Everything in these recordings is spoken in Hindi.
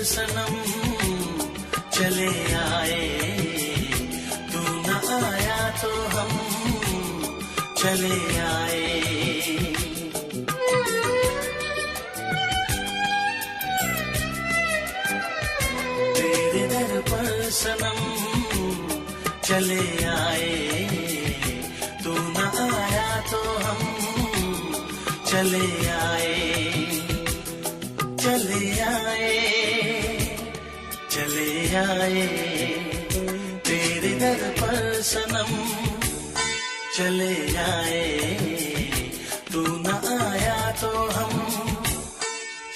सनम चले आए, तू न आया तो हम चले आए। तेरे दर पर सनम चले आए, तू न आया तो हम चले आए, चले आए, चले आए। तेरे दर पर सनम चले आए, तू न आया तो हम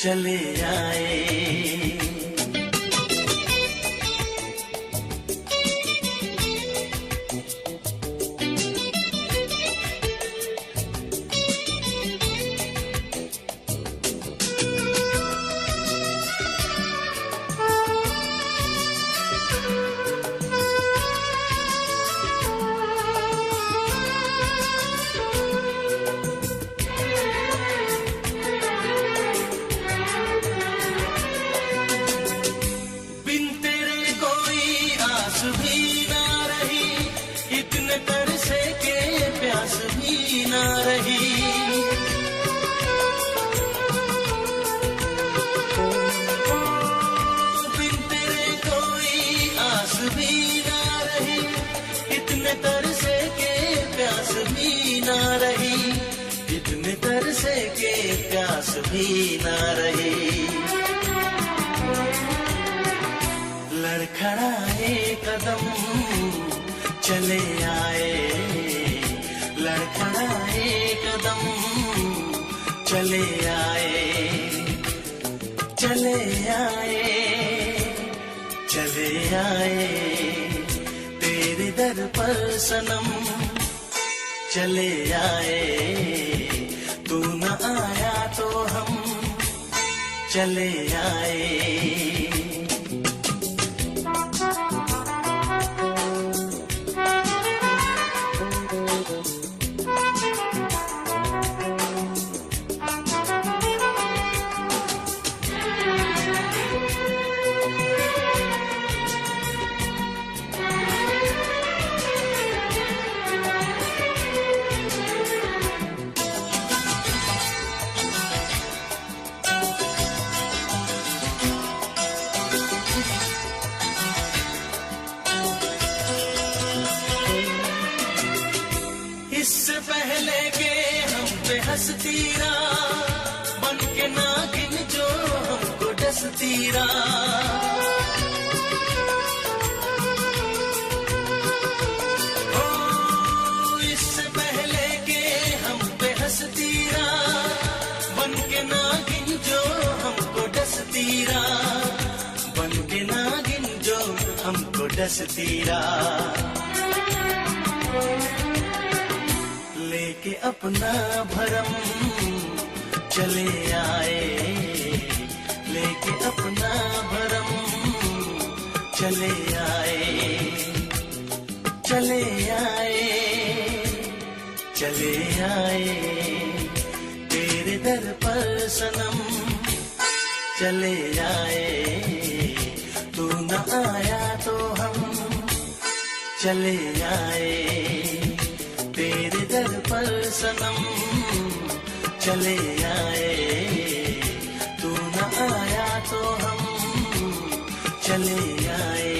चले आए। ना रही बिन तेरे कोई आस भी ना रही, इतने तरसे के प्यास भी ना रही, इतने तरसे के प्यास भी ना रही। लड़खड़ाए कदम चले आए, लड़खड़ाए कदम चले आए, चले आए, चले आए। तेरे दर पर सनम चले आए, तू न आया तो हम चले आए। इससे पहले के हम पे हंसती रहा, बन के नागिन जो हमको डसती रहा। ओ इससे पहले के हम पे हंसती रहा, बन के नागिन जो हमको डसती रहा, बन के नागिन जो हमको डसती रहा। लेके अपना भरम चले आए, लेके अपना भरम चले आए, चले आए, चले आए। तेरे दर पर सनम चले आए, तू न आया तो हम चले आए। तेरे दर पर सनम चले आए, तू न आया तो हम चले आए।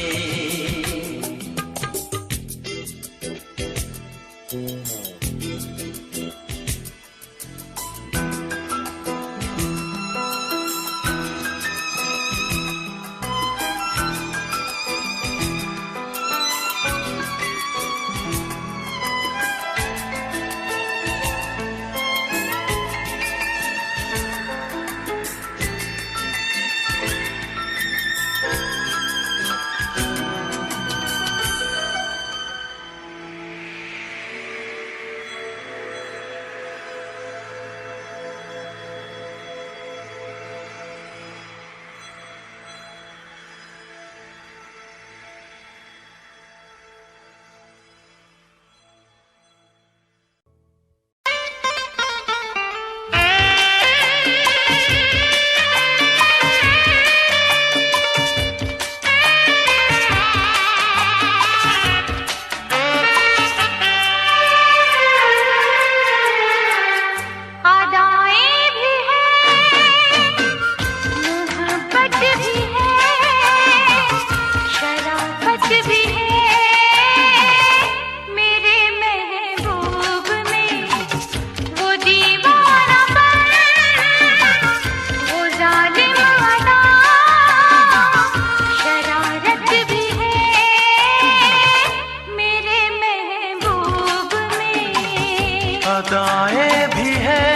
अदाएं भी है,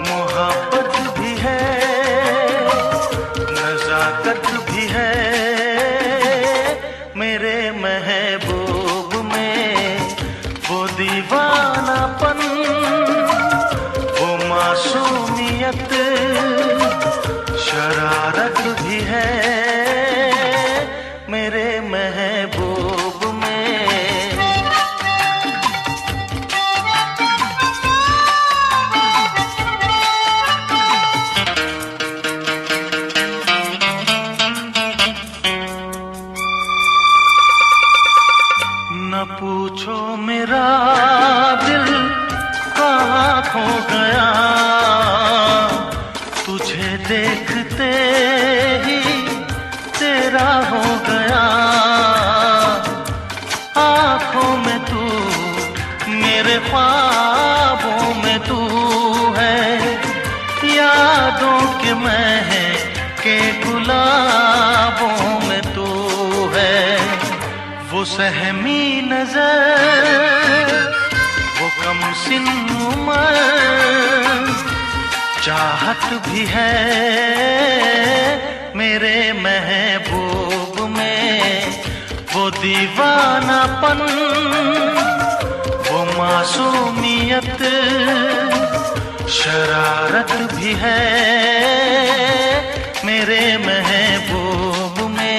मोहब्बत भी है, नजाकत भी है, मेरे महबूब में वो दीवानापन, वो मासूमियत, शरारत भी है, मेरे महबूब में। न पूछो मेरा दिल कहाँ खो गया, तुझे देखते ही तेरा हो गया। आँखों में तू, मेरे ख्वाबों में तू है, यादों के महके गुलाबों में तू है। वो सहमी नजर, वो कम सिन उम्र, चाहत भी है, मेरे महबूब में वो दीवानापन, वो मासूमियत, शरारत भी है, मेरे महबूब में।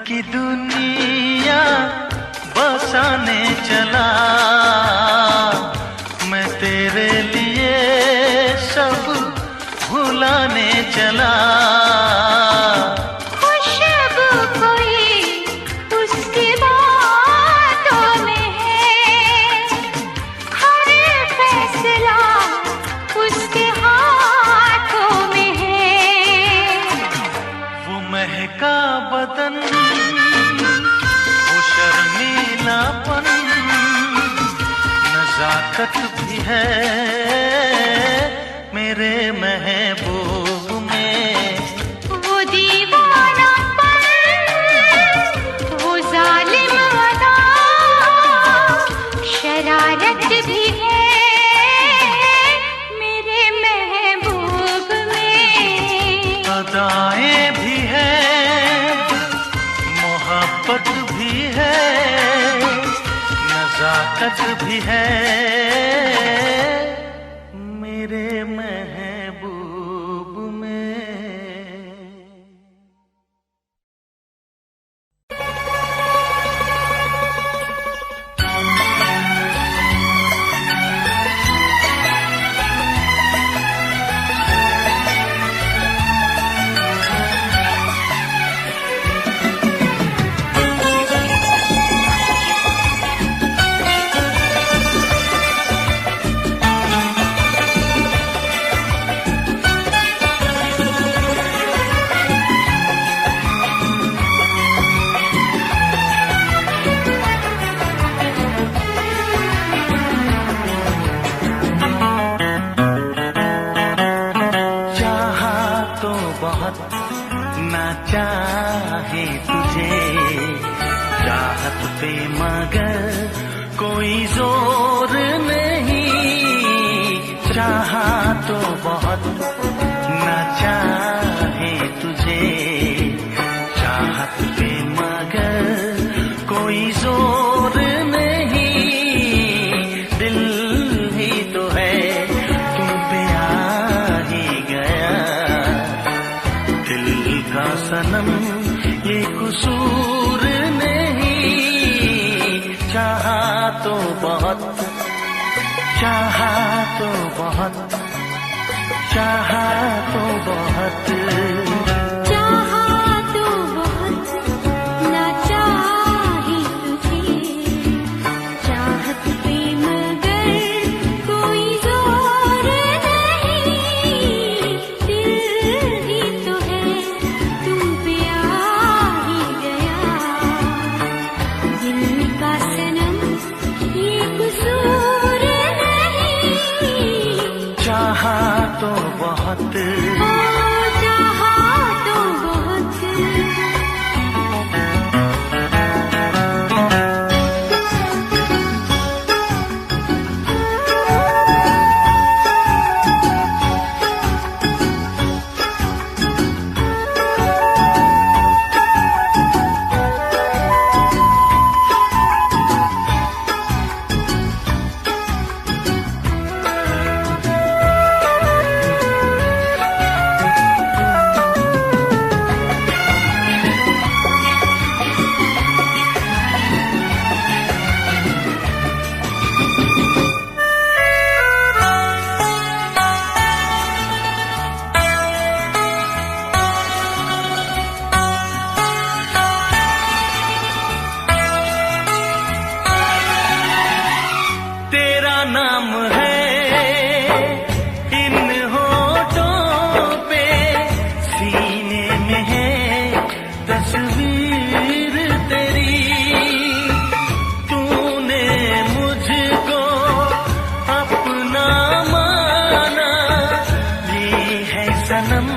की दुनिया बसाने चला, मैं तेरे लिए सब भुलाने चला। खुशबू कोई उसकी बातों में है, हर फैसला उसके हाथों में है। वो महका बदन, वो शर्मीलापन, नजाकत भी है मेरे महबूब में। वो दीवानापन, वो जालिम अदा, शरारत भी है मेरे महबूब में। अदाएं भी है, मोहब्बत भी है, नजाकत भी है मेरे महबूब में। तुझे चाहत पे मगर कोई जोर नहीं, चाहा तो बहुत न चाहे तुझे चाहत पे मगर कोई जोर नहीं, दिल ही तो है तुम पे आ ही गया, दिल का सनम ये कसूर नहीं, चाहा तो बहुत, चाहा तो बहुत, चाहा तो बहुत, चाहा तो बहुत ना चाहे तुझे चाहत पे मगर कोई जोर नहीं, दिल ही तो है तुम पे आ ही गया, दिल का सनम ये कसूर नहीं, चाहा तो बहुत, चाहा तो बहुत। तेरा नाम है इन होठों पे, सीने में है तस्वीर तेरी, तूने मुझको अपना माना, ये है सनम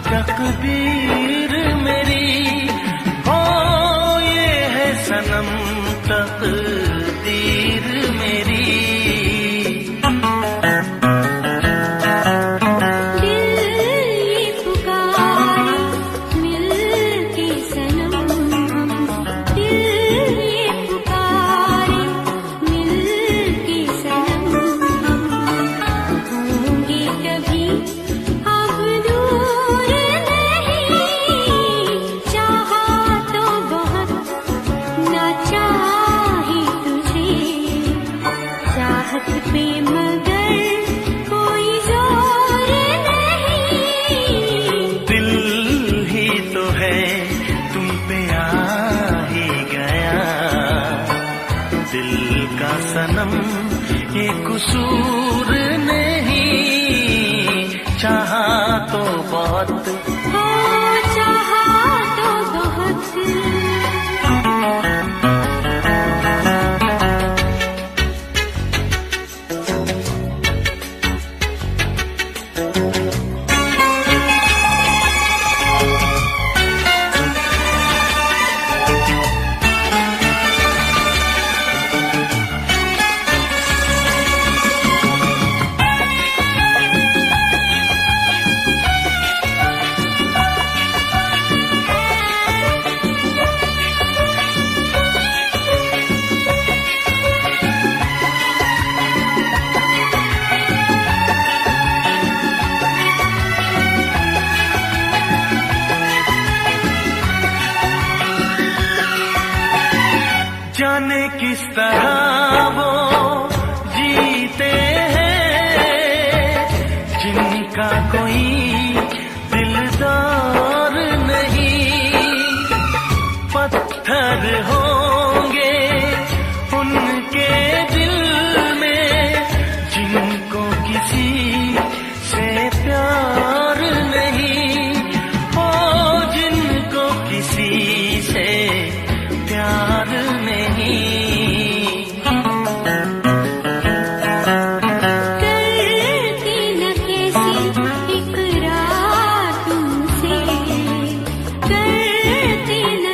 तकदीर मेरी, हो ये है सनम तकदीर मेरी, दिल ये पुकारे मिलके सनम हम, दिल ये पुकारे मिलके सनम हम, होंगे कभी अब दूर नहीं, चाहा तो बहुत ना चाहे तुझे चाहत पे मगर कोई जोर नहीं, दिल ही तो है तुम पे आ ही गया, दिल का सनम ये कसूर नहीं, चाहा तो बहुत, हो चाहा तो बहुत। जाने किस तरह वो जीते हैं जिनका कोई दिलदार नहीं, पत्थर होंगे उनके दिल में जिनको किसी से प्यार नहीं, हो जिनको किसी से प्यार नहीं, करती न कैसी इकरार तुमसे, करती न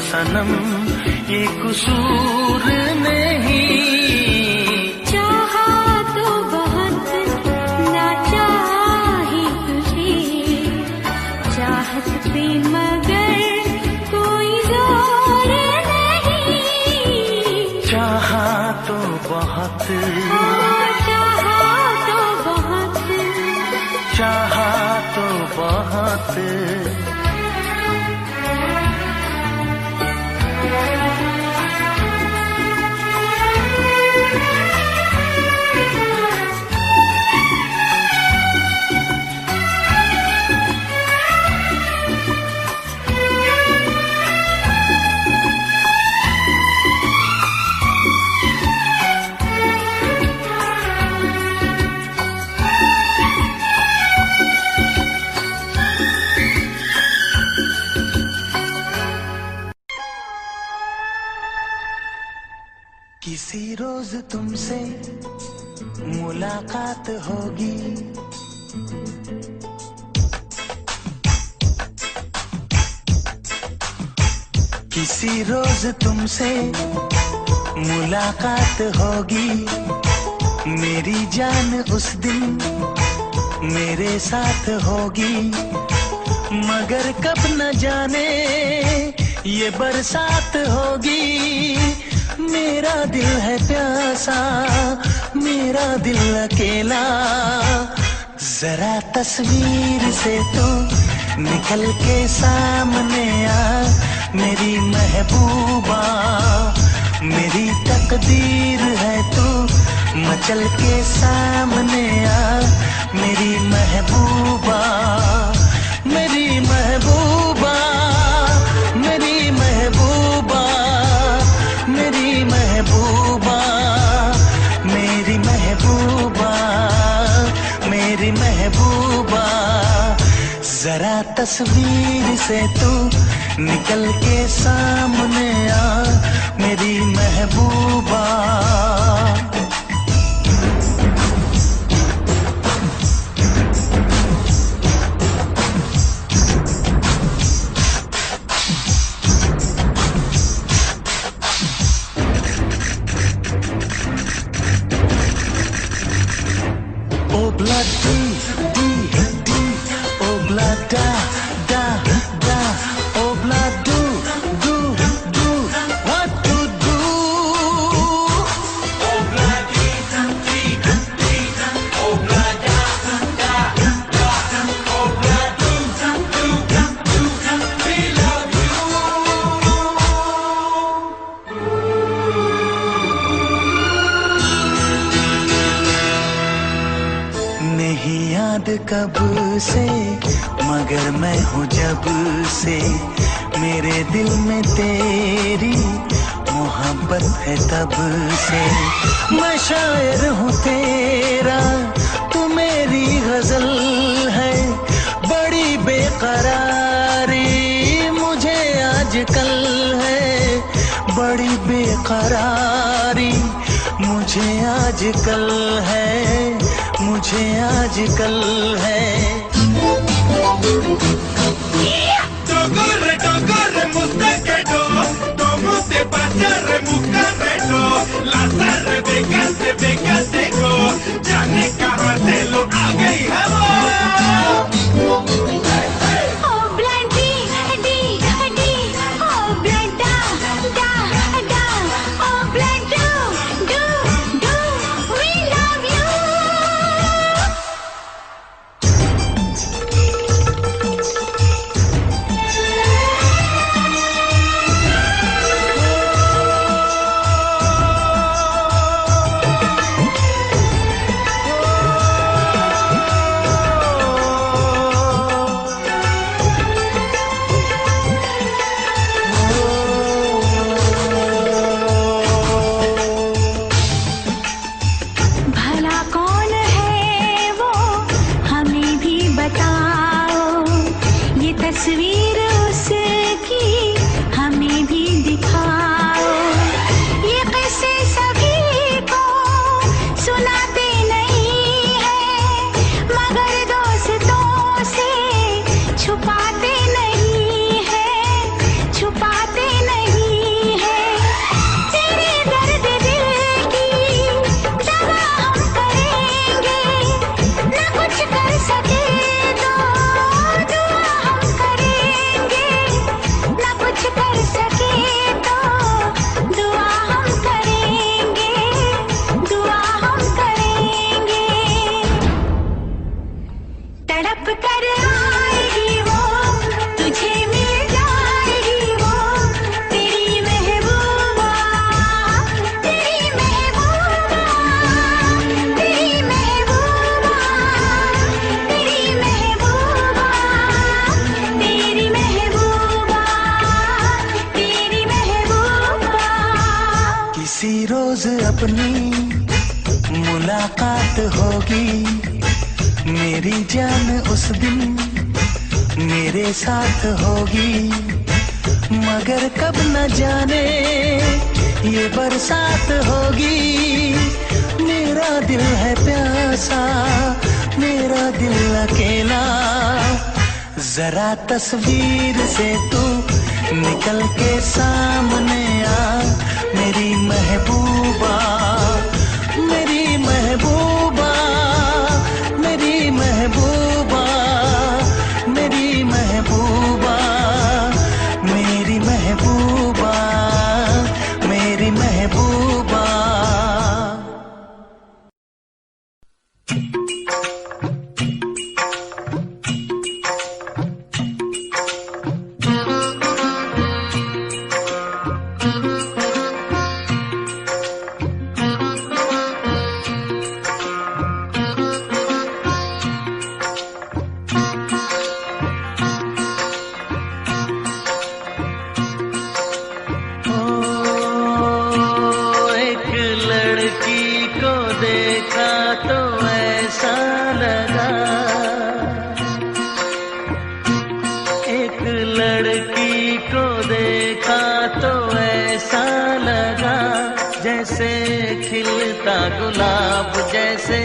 सनम ये कसूर नहीं। चाहा तो बहुत ना चाहे तुझे, चाहत पे मगर कोई जोर नहीं। चाहा तो बहुत, चाहा तो बहुत, चाहा तो बहुत। किसी रोज तुमसे मुलाकात होगी, किसी रोज तुमसे मुलाकात होगी। मेरी जान उस दिन मेरे साथ होगी, मगर कब न जाने ये बरसात होगी। मेरा दिल है प्यासा, मेरा दिल अकेला, जरा तस्वीर से तू निकल के सामने आ मेरी महबूबा। मेरी तकदीर है तू मचल के सामने आ मेरी महबूबा। मेरी महबूबा, मेरी महबूबा, मेरी महबूबा, मेरी महबूबा, मेरी महबूबा। जरा तस्वीर से तू निकल के सामने आ मेरी महबूबा। Obladi, di, di, oblada, da, da, obladu, do, do, what to do? Obladi, di, di, oblada, da, da, obladu, do, do, we love you. नहीं याद कब से मगर मैं हूँ जब से, मेरे दिल में तेरी मोहब्बत है तब से। मैं शायर हूँ तेरा, तू मेरी गजल है। बड़ी बेकरारी मुझे आजकल है, बड़ी बेकरारी मुझे आजकल है, मुझे आजकल है। Corre, corre, mustaquero, como te pasa, remucarrero, las arrebecas de becasego, ya ne carratelo, haga y Oh bloody, di, di, oh blood, da, da, da, oh blood, do, do, we love you. अपनी मुलाकात होगी, मेरी जान उस दिन मेरे साथ होगी। मगर कब न जाने ये बरसात होगी। मेरा दिल है प्यासा, मेरा दिल अकेला। जरा तस्वीर से तू निकल के सामने आ, मेरी महबूबा, मेरी महबूबा, मेरी महबूबा, मेरी महबूबा, मेरी महबूबा, मेरी महबूबा। गुलाब जैसे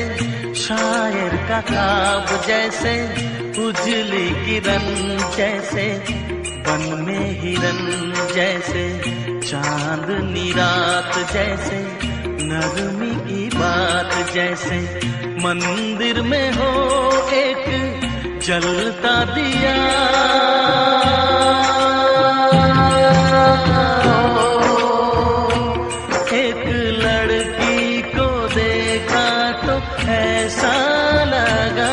शायर का ख्वाब जैसे उजली किरण जैसे बन में हिरन जैसे चांदनी रात जैसे नरमी की बात जैसे मंदिर में हो एक जलता दिया। ऐसा लगा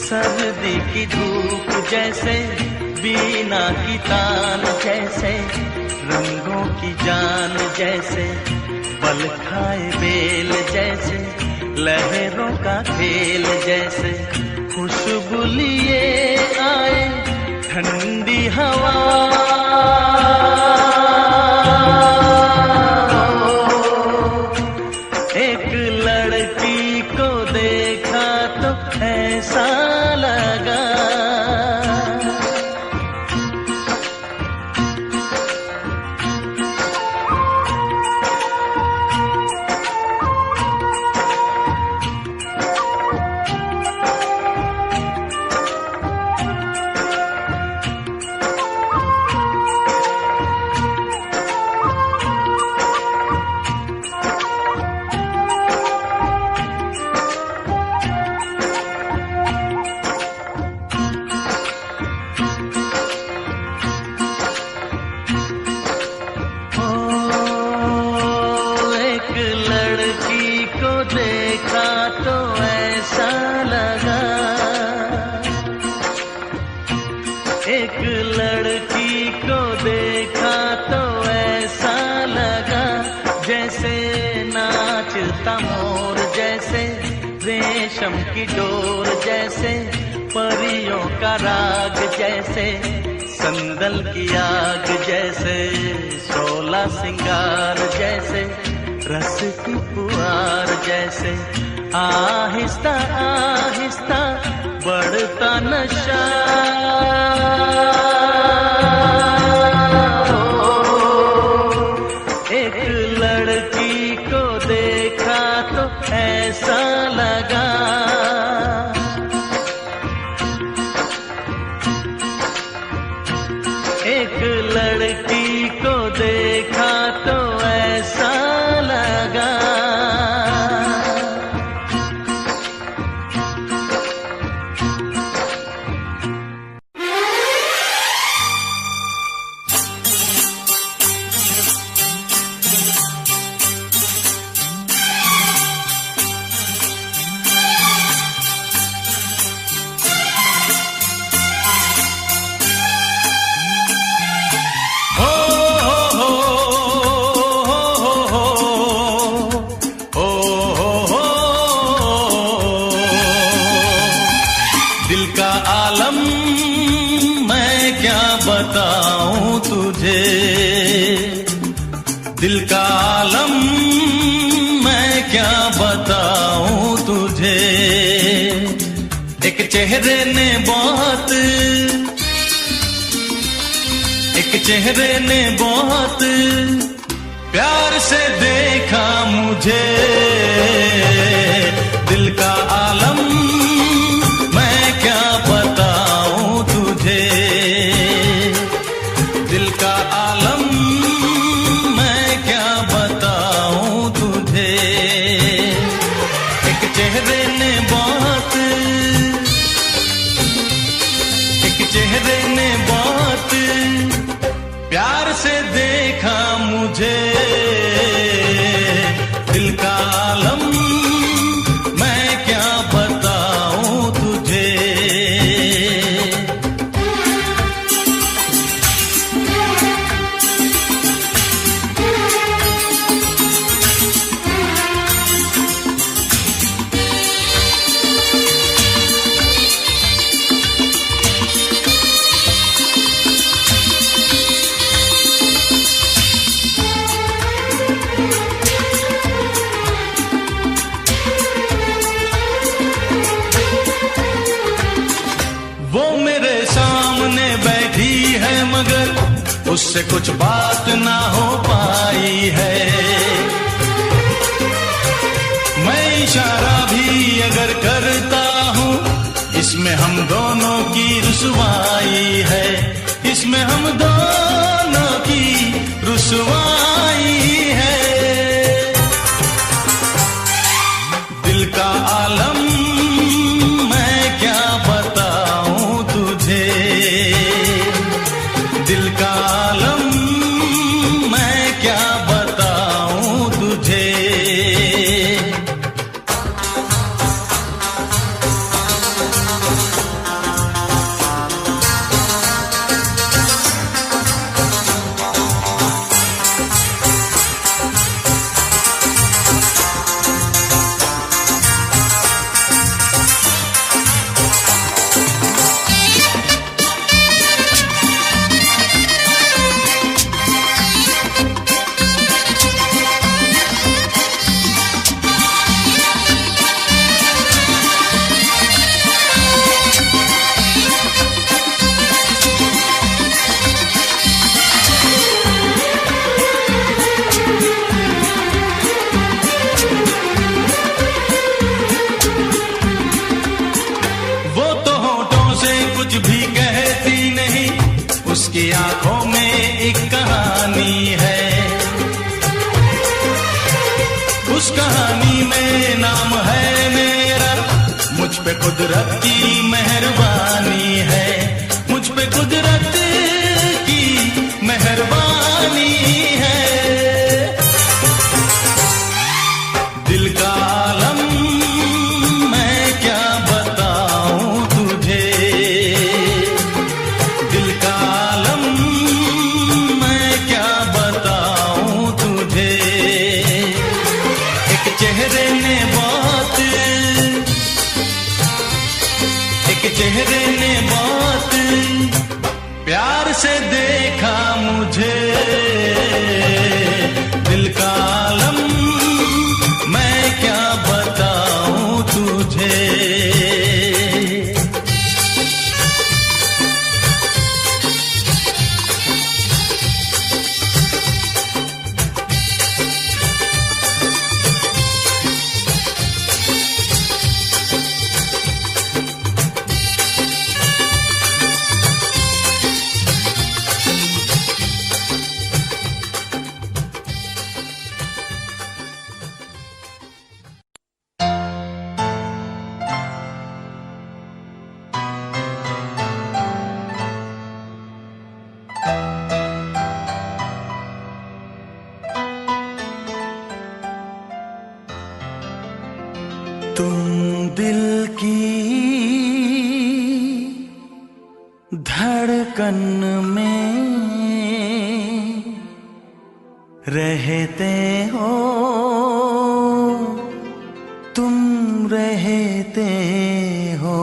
सर्दी की धूप जैसे बीना की तान जैसे रंगों की जान जैसे बल खाए बेल जैसे लहरों का खेल जैसे खुशबू लिए आए ठंडी हवा। एक लड़की को देखा तो ऐसा लगा रेशम की डोर जैसे परियों का राग जैसे संदल की आग जैसे शोला सिंगार जैसे रस की पुआर जैसे आहिस्ता आहिस्ता बढ़ता नशा। एक लड़की को देखा तो ऐसा लगा आलम मैं क्या बताऊं तुझे। एक चेहरे ने बहुत, एक चेहरे ने बहुत प्यार से देखा मुझे। दिल का आलम मैं क्या बताऊं तुझे। दिल का आलम मैं क्या बताऊं तुझे। एक चेहरे ने बहुत, एक चेहरे ने बहुत प्यार से देखा मुझे। दिल का आलम मैं क्या बताऊं तुझे। वो मेरे सामने बैठी है मगर उससे कुछ बात ना हो पाई है। मैं इशारा भी अगर करता हूँ इसमें हम दोनों की रुसवाई है। इसमें हम दोनों की रुसवाई है। दिल का आलम मैं क्या बताऊं तुझे। दिल का आलम मैं क्या बताऊं तुझे। कुछ भी कहती नहीं, उसकी आंखों में एक कहानी है। उस कहानी में नाम है मेरा, मुझ पे कुदरत की मेहरबानी है। मुझ पे कुदरत की मेहरबानी है। दिल का आलम मैं क्या बताऊं तुझे। दिल का आलम मैं क्या बताऊं तुझे। एक चेहरे ने बहुत, एक चेहरे ने बहुत प्यार से देखा मुझे। दिल का आलम मैं क्या बताऊं तुझे। तुम दिल की धड़कन में रहते हो, तुम रहते हो।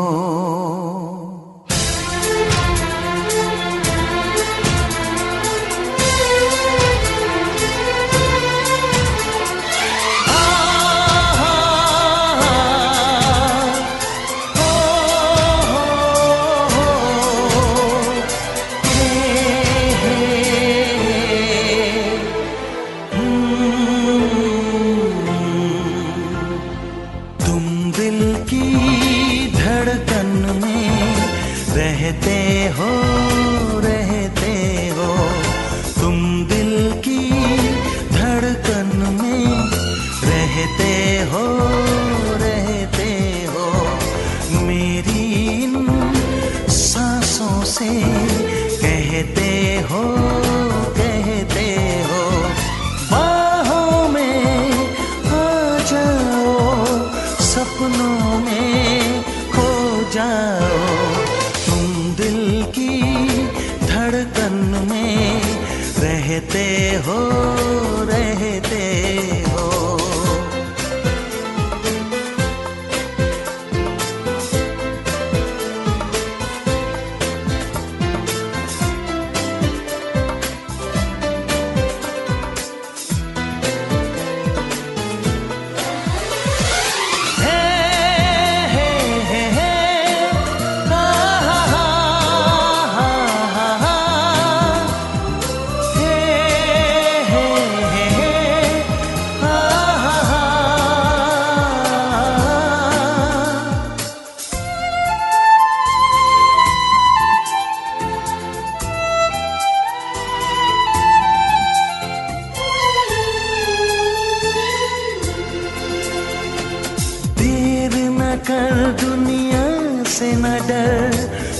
सपनों में खो जाओ, तुम दिल की धड़कन में रहते हो, रहते हो। कर दुनिया से न डर,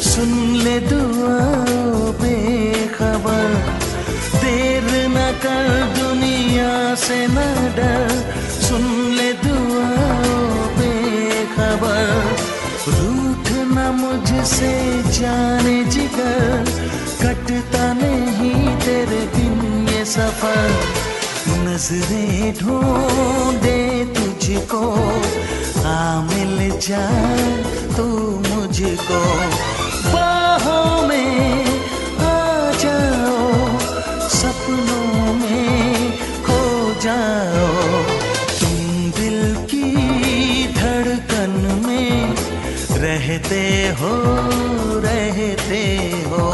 सुन ले दुआओं बेखबर। देर न कर दुनिया से न डर, सुन ले दुआओं बेखबर। रूठ न मुझसे जाने जिगर, कटता नहीं तेरे बिन ये सफर। नजरें ढूंढे तुझको, आ मिल जाए तू मुझको। बाहों में आ जाओ, सपनों में खो जाओ, तुम दिल की धड़कन में रहते हो, रहते हो।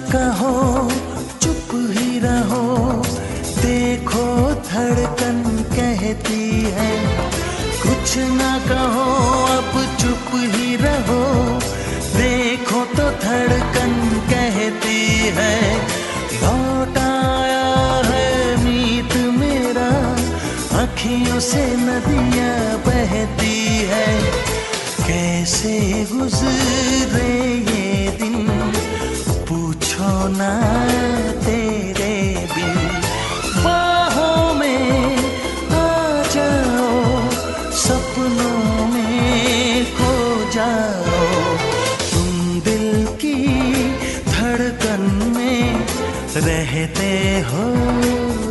कहो चुप ही रहो, देखो धड़कन कहती है। कुछ ना कहो अब चुप ही रहो, देखो तो धड़कन कहती है। लौट आया है मीत मेरा, अखियों से नदियाँ बहती है। कैसे गुजरे ये दिन पूछो ना तेरे बिन। बाहों में आ जाओ, सपनों में खो जाओ, तुम दिल की धड़कन में रहते हो,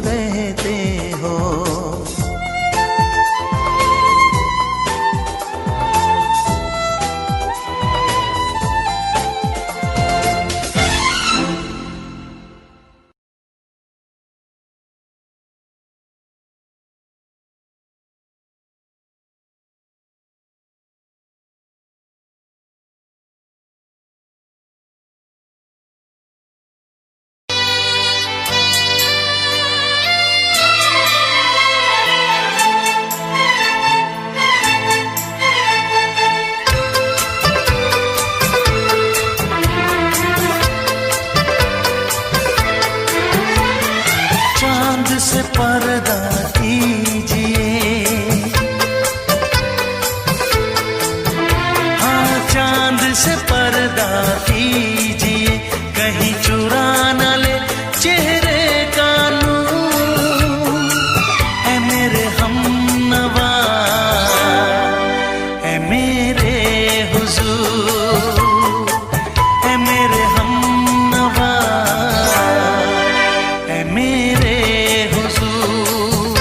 रहते हो। से पर्दा कीजिए, हाँ चांद से पर्दा कीजिए, कहीं चुरा न ले चेहरे का नूर। ऐ मेरे हमनवा, ऐ मेरे हुजूर, ऐ मेरे हमनवा, ऐ मेरे हुजूर।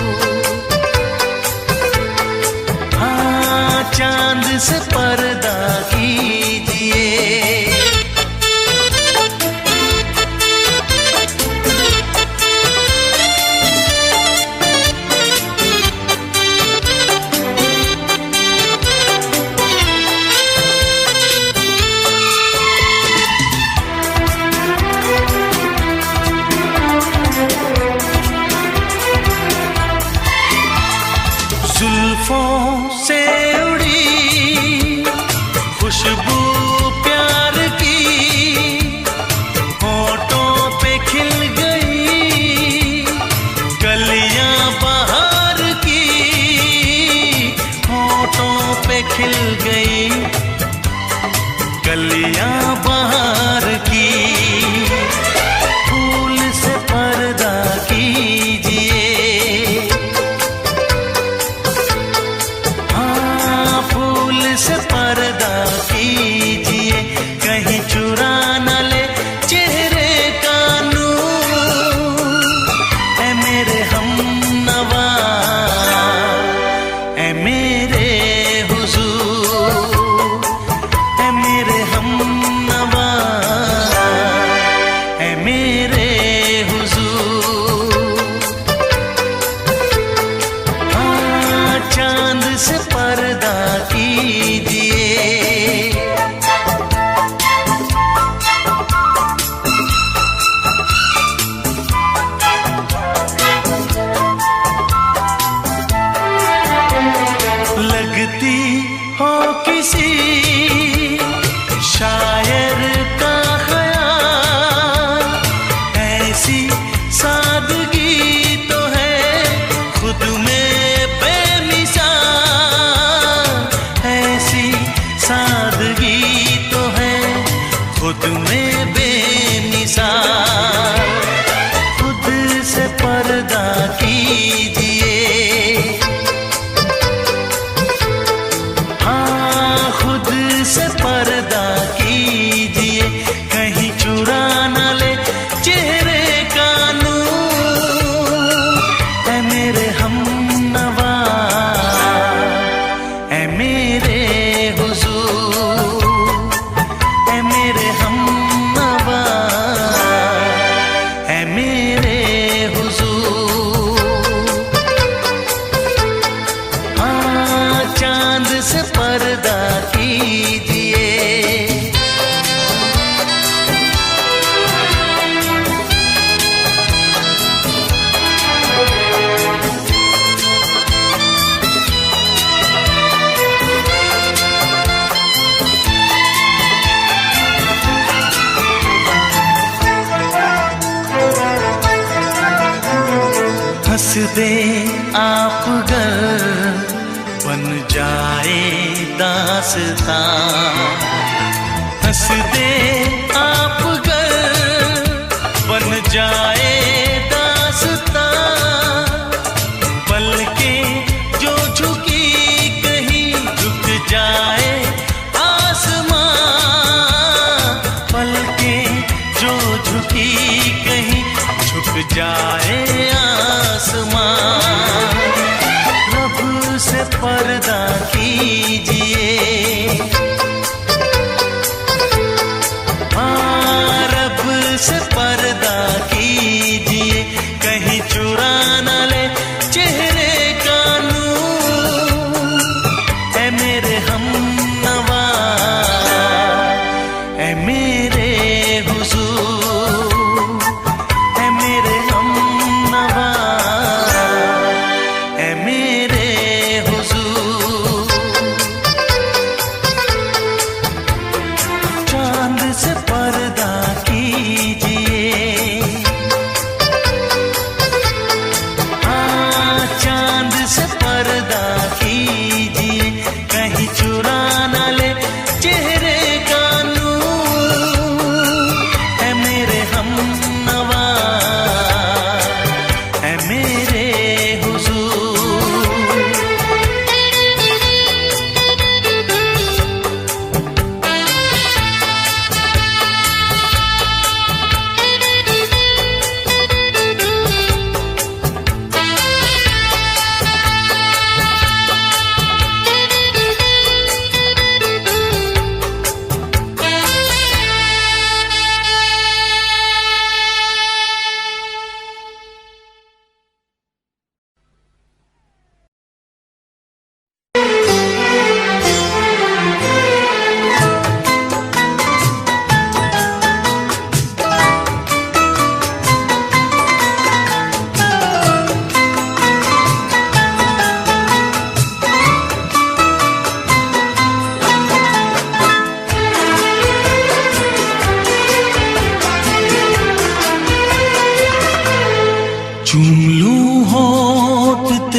से उड़ी खुशबू प्यार की, होठों पे खिल गई कलियां बहार की, होठों पे खिल गई कलियां बहार की। फूल से पर्दा कीजिए, हाँ फूल से पर्दा कीजिए, कहीं चुरा न ले चेहरे का नूर। ऐ मेरे हमनवा, ऐ मेरे हुजूर, ऐ मेरे हमनवा, ऐ मेरे हुजूर। हाँ चांद से पर्दा कीजिए, लगती हो किसी शायर का ख़याल, ऐसी सादगी तो है खुद में बेमिसाल, ऐसी सादगी तो है खुद में बेमिसाल। खुद से पर्दा कीजिए, हाँ खुद से पर्दा कीजिए, कहीं चुरा न ले चेहरे का नूर। ऐ मेरे हमनवा, ऐ मेरे हुजूर, ऐ मेरे हमनवा, ऐ मेरे हुजूर। हाँ चांद से पर्दा कीजिए, हंस दे आप गर बन जाए दास्तां, हंस दे आप गर बन जाए दास्तां। पलकें जो झुकी कहीं झुक जाए आसमां, पलकें जो झुकी कहीं झुक जाए आसमां। रब से पर्दा कीजिए, हाँ रब से पर्दा कीजिए, कहीं चुरा न ले चेहरे का नूर। ऐ मेरे हमनवा, ऐ मेरे हुजूर, ऐ मेरे हम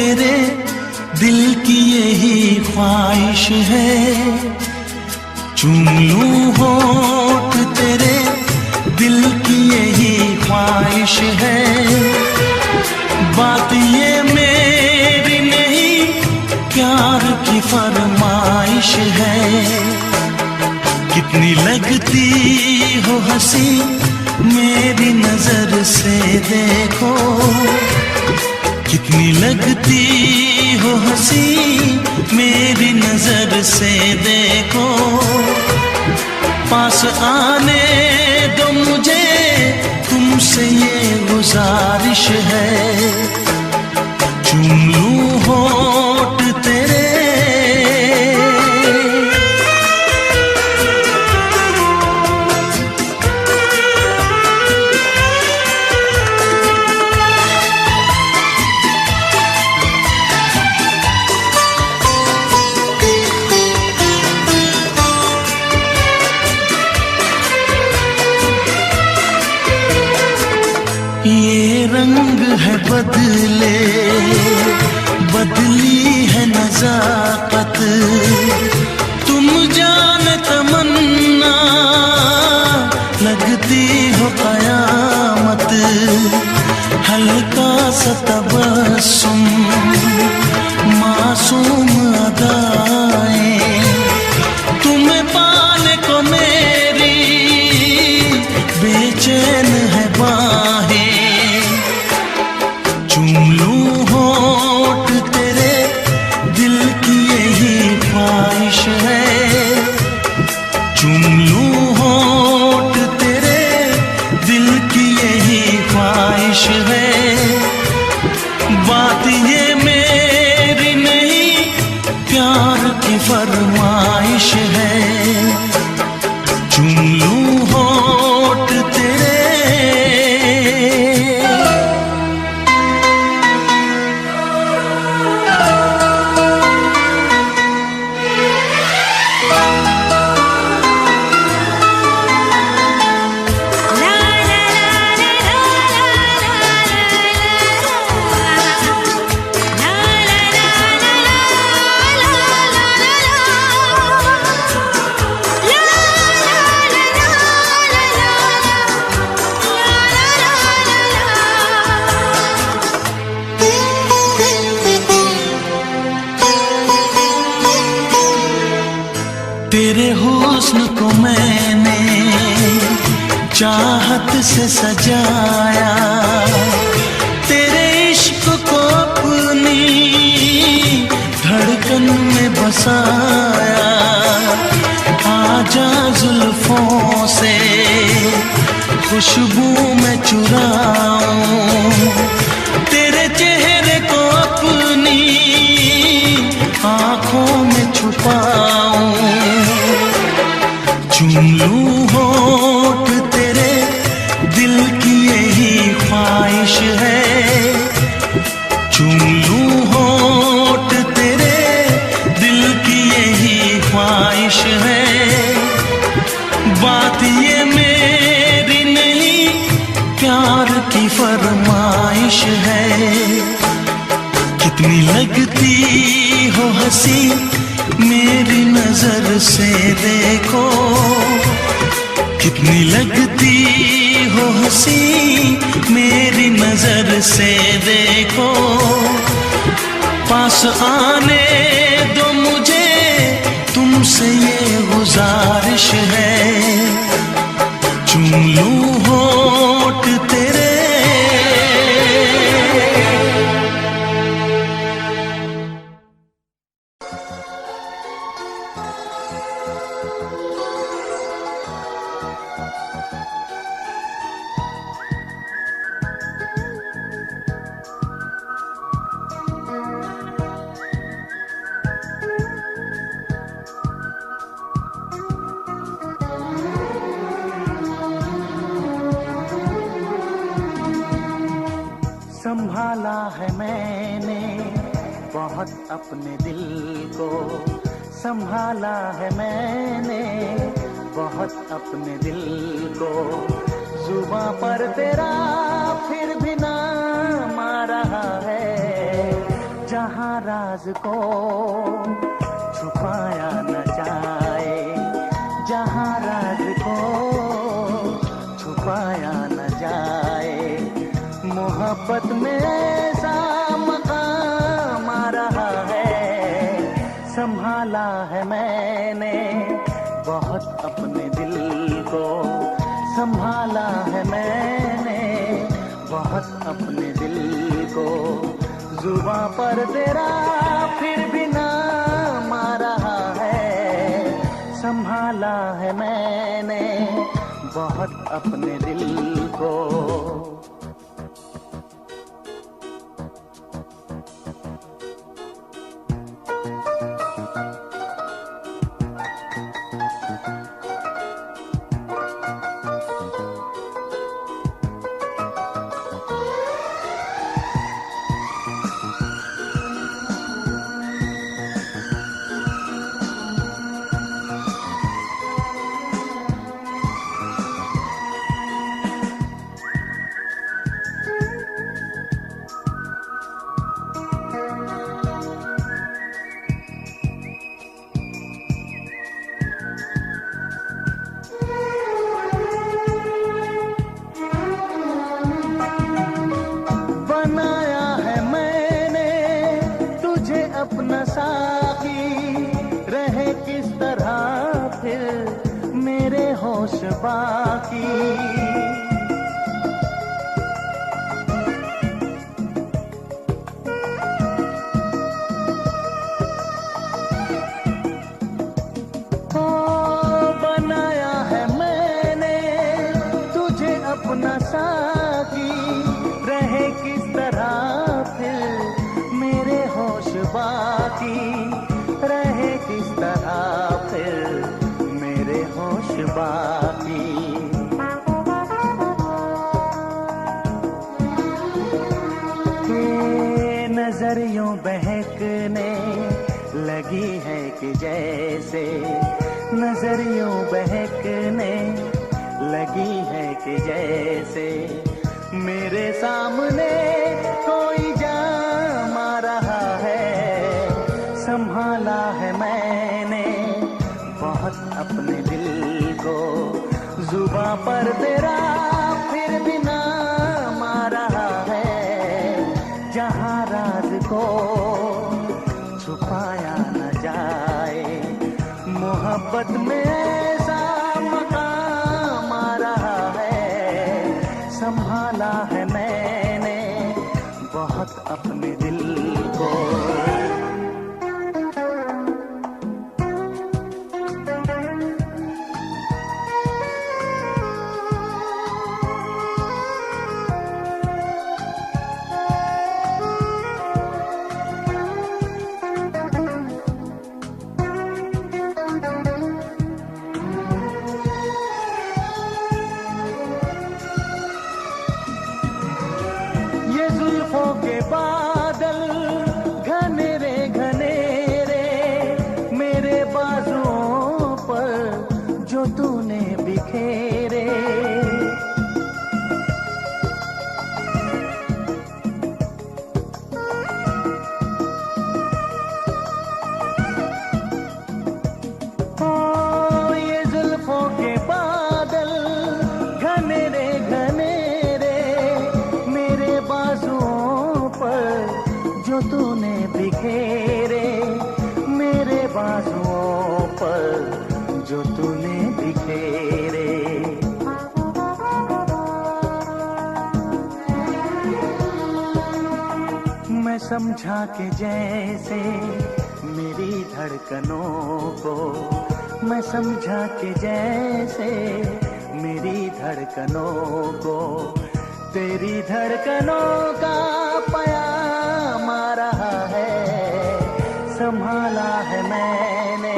तेरे दिल की यही ख्वाहिश है, चूम लूं होठ तेरे दिल की यही ख्वाहिश है। बात ये मेरी नहीं, प्यार की फरमाइश है। कितनी लगती हो हंसी मेरी नजर से देखो, कितनी लगती हो हंसी मेरी नजर से देखो। पास आने दो मुझे, तुमसे ये गुजारिश है, चूम लूं होठ तेरे। ये रंग है बदले, बदली है नजाकत, तुम जान तमन्ना लगती हो कयामत। हल्का सा तबस्सुम मासूम अदाएं, तुम्हें पाने को मेरी बेचैन है बाहें। चूम लूं होठ तेरे दिल की यही ख्वाहिश है, चूम लूं होठ तेरे दिल की यही ख्वाहिश है। बात ये मेरी नहीं, प्यार की फरमाइश है, चूम लूं होठ तेरे। तेरे हुस्न को मैंने चाहत से सजाया, तेरे इश्क को अपनी धड़कन में बसाया। आजा जुल्फों से खुशबू में चुराऊं, तेरे चेहरे को अपनी आँखों में छुपाऊं। चूम लूं होठ तेरे दिल की यही ख्वाहिश है, चूम लूं होठ तेरे दिल की यही ख्वाहिश है। बात ये मेरी नहीं, प्यार की फरमाइश है। कितनी लगती हो हंसी मेरी नजर से देखो, कितनी लगती हो हंसी मेरी नजर से देखो। पास आने दो मुझे, तुमसे ये गुजारिश है, चूम लूं होठ तेरे। संभाला है मैंने बहुत अपने दिल को, संभाला है मैंने बहुत अपने दिल को। जुबां पर तेरा फिर भी नाम आ रहा है, जा जहाँ राज को छुपाया न जाए, जहाँ राज को छुपाया न जाए। मोहब्बत में ऐसा मकाम आ रहा है, संभाला है मैंने बहुत अपने दिल को, संभाला है मैंने बहुत अपने दिल को। जुबां पर तेरा फिर भी नाम आ रहा है, संभाला है मैंने बहुत अपने दिल को। अपना साथी रहे किस तरह फिर मेरे होश बाकी। ओ बनाया है मैंने तुझे अपना साथी, रहे किस तरह फिर मेरे होश बाकी, रहे किस तरह फिर मेरे होश बाकी। के नजरियों बहकने लगी है कि जैसे, नजरियों बहकने लगी है कि जैसे मेरे सामने कोई जाम आ रहा है। संभाला है मैंने बहुत अपने दिल को, जुबां पर तेरा फिर भी नाम आ रहा है। जहाँ राज को छुपाया न जाए, मोहब्बत में ऐसा मकाम आ रहा है। संभाला है मैंने बहुत अपने दिल को। ये जुल्फों के बादल घनेरे घनेरे मेरे बाजुओं पर जो तूने बिखेरे। ओ ये जुल्फों के बादल घनेरे घनेरे मेरे बाजुओं पर जो तूने बिखेरे, मेरे बाजुओं पर जो तूने बिखेरे। मैं समझा कि जैसे मेरी धड़कनों को, मैं समझा कि जैसे मेरी धड़कनों को तेरी धड़कनों का प्याम आ रहा है। संभाला है मैंने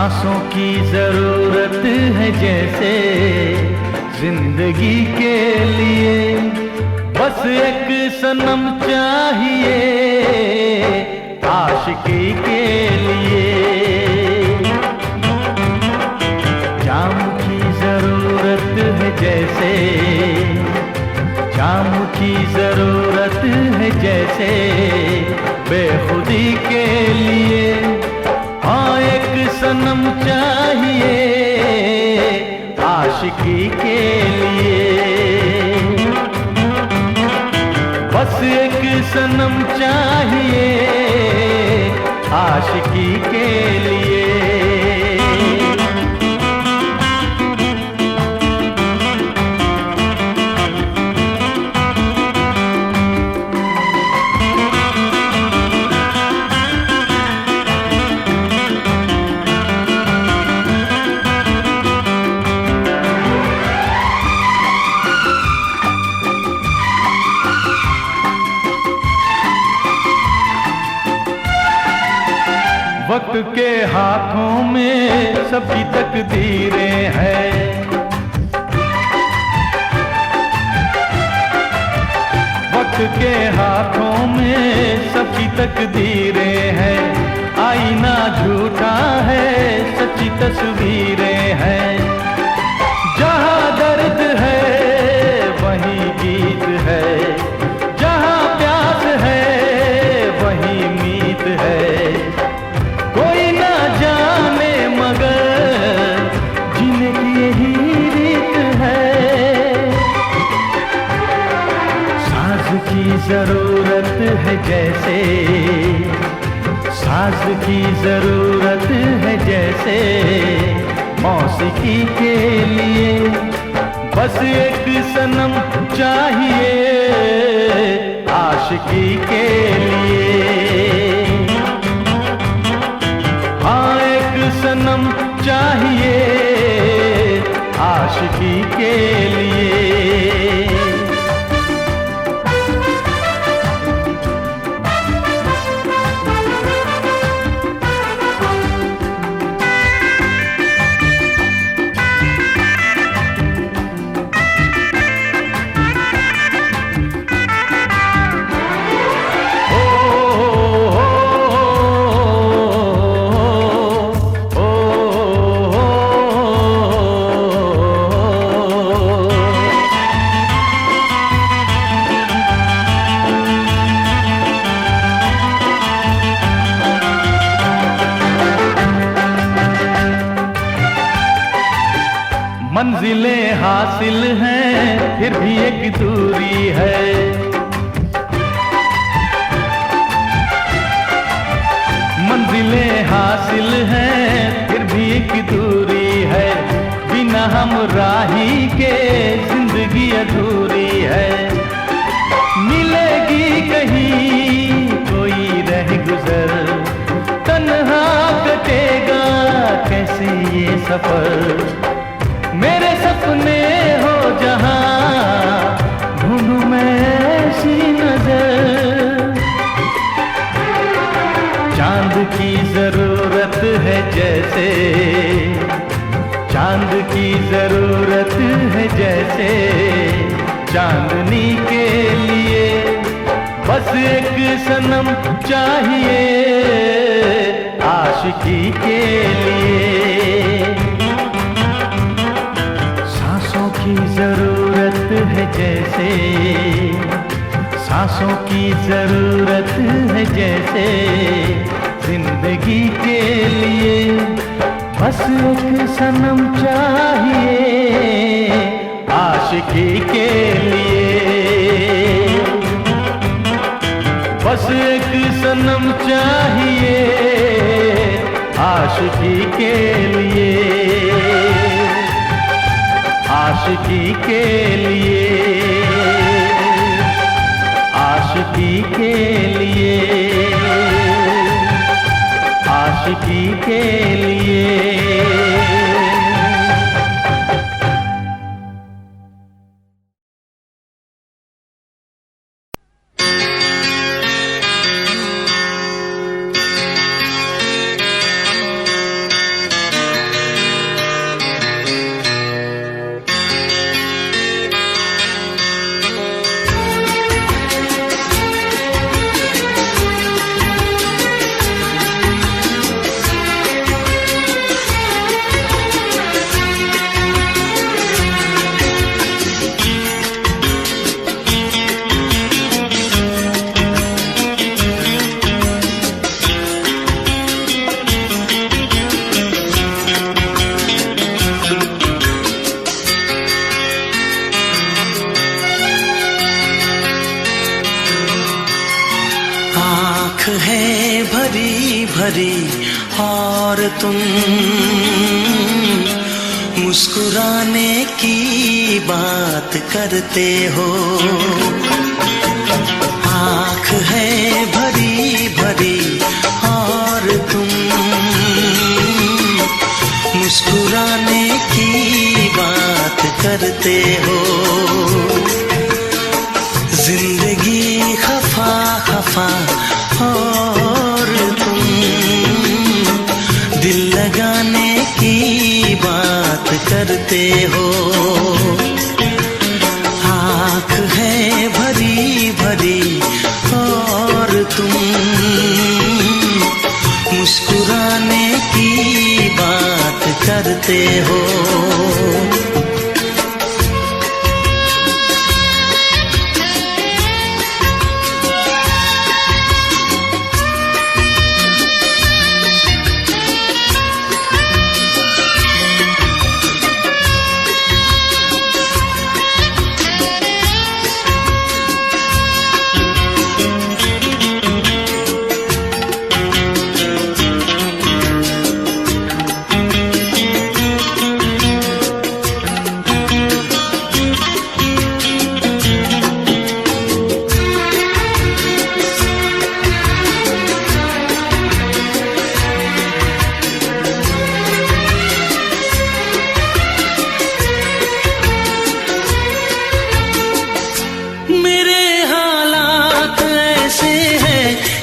सांसों की जरूरत है जैसे जिंदगी के लिए, बस एक सनम चाहिए आशिकी के लिए। जाम की जरूरत है जैसे, जाम की जरूरत है जैसे बेखुदी के लिए। हाँ एक सनम चाहिए आशिकी के लिए, बस एक सनम चाहिए आशिकी के लिए। वक्त के हाथों में सबकी तकदीरें हैं, वक्त के हाथों में सबकी तकदीरें हैं। आईना झूठा है सच्ची तस्वीरें हैं, जहाँ दर्द है वहीं गीत है, जहाँ प्यास है वहीं मीत है। कोई ना जाने मगर जीने की यही रीत है। साज की जरूरत है जैसे, साज की जरूरत है जैसे मौसीकी के लिए, बस एक सनम चाहिए आशिकी के लिए। हाँ एक सनम चाहिए आशिकी के लिए। मंजिलें हासिल हैं फिर भी एक दूरी है, मंजिलें हासिल हैं फिर भी एक दूरी है। बिना हम राही के जिंदगी अधूरी है। मिलेगी कहीं कोई रह गुजर, तन्हा कटेगा कैसे ये सफर। मेरे सपने हो जहां ढूंढूं मैं ऐसी नजर। चांद की जरूरत है जैसे, चांद की जरूरत है जैसे चांदनी के लिए, बस एक सनम चाहिए आशिकी के लिए। सांसों की जरूरत है जैसे, सांसों की जरूरत है जैसे जिंदगी के लिए, बस एक सनम चाहिए आशिकी के लिए। बस एक सनम चाहिए आशिकी के लिए, आशिकी के लिए, आशिकी के लिए, आशिकी के लिए। आँख है भरी भरी और तुम मुस्कुराने की बात करते हो। आँख है भरी भरी और तुम मुस्कुराने की बात करते हो। जिंदगी खफा खफा और तुम दिल लगाने की बात करते हो। आँख है भरी भरी और तुम मुस्कुराने की बात करते हो।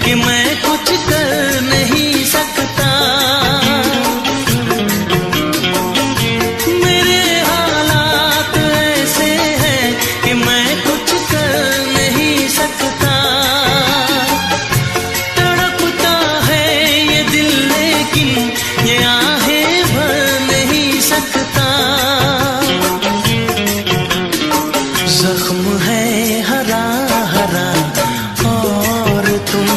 कि मैं कुछ कर नहीं सकता। मेरे हालात ऐसे हैं कि मैं कुछ कर नहीं सकता। तड़पता है ये दिल लेकिन ये आहें भर नहीं सकता। जख्म है हरा हरा और तुम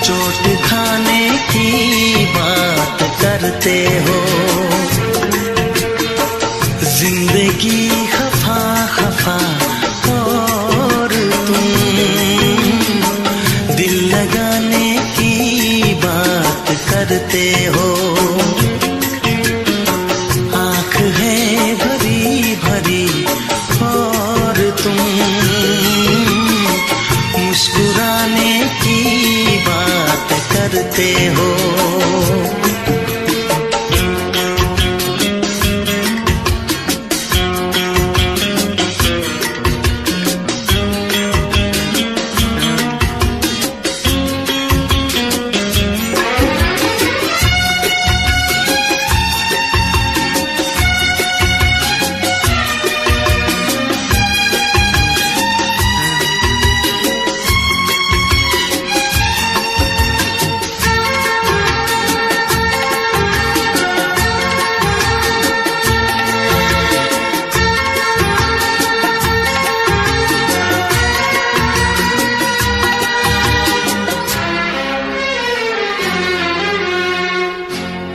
चोट खाने की बात करते हो। जिंदगी खफा खफा और तुम दिल लगाने की बात करते हो। आँख है भरी भरी और तुम मुस्कुराने की बात करते हो।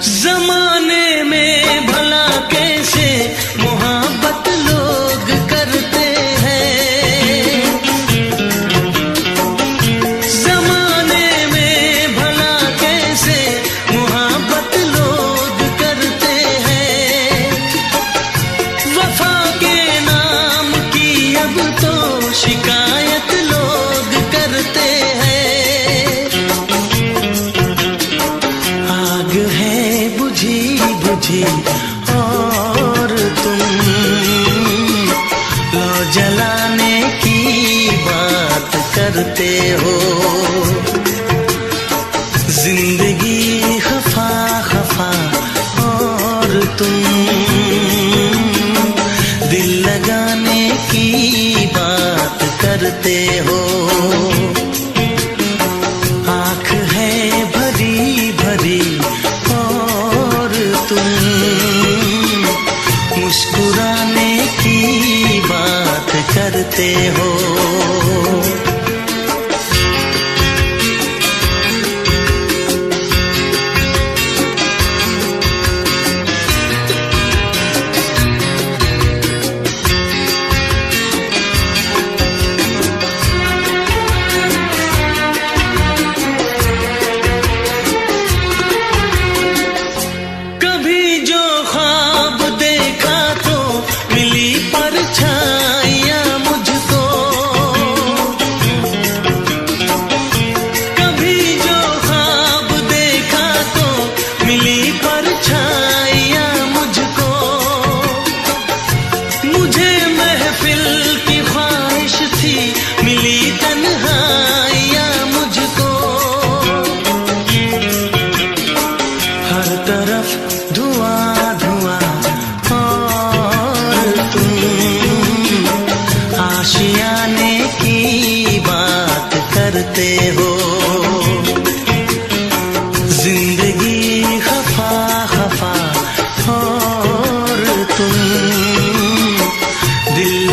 जमाने में भला कैसे मोहब्बत लोग करते हैं। जमाने में भला कैसे मोहब्बत लोग करते हैं। वफा के नाम की अब तो शिकायत लोग करते हैं। आग है बुझी बुझी और तुम लो जलाने की बात करते हो। जिंदगी खफा खफा और तुम दिल लगाने की बात करते हो। आँख है भरी भरी और तुम मुस्कुराने की बात करते हो।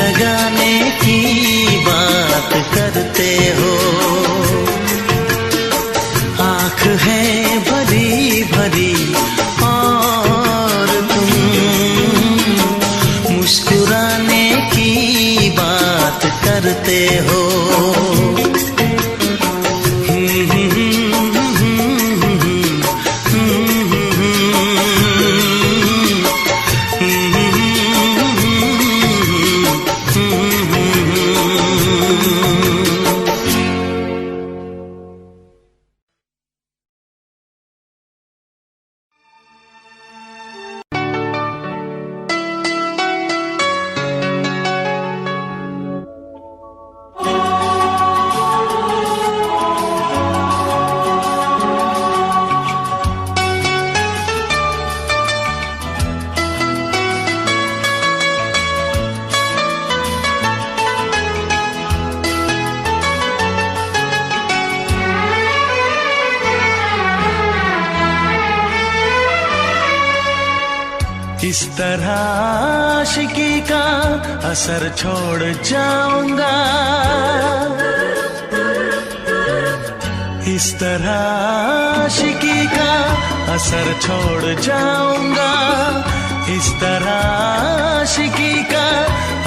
लगाने की बात करते हो। आँख है भरी भरी और तुम मुस्कुराने की बात करते हो। इस तरह आशिकी का असर छोड़ जाऊंगा, इस तरह आशिकी का असर छोड़ जाऊंगा, इस तरह आशिकी का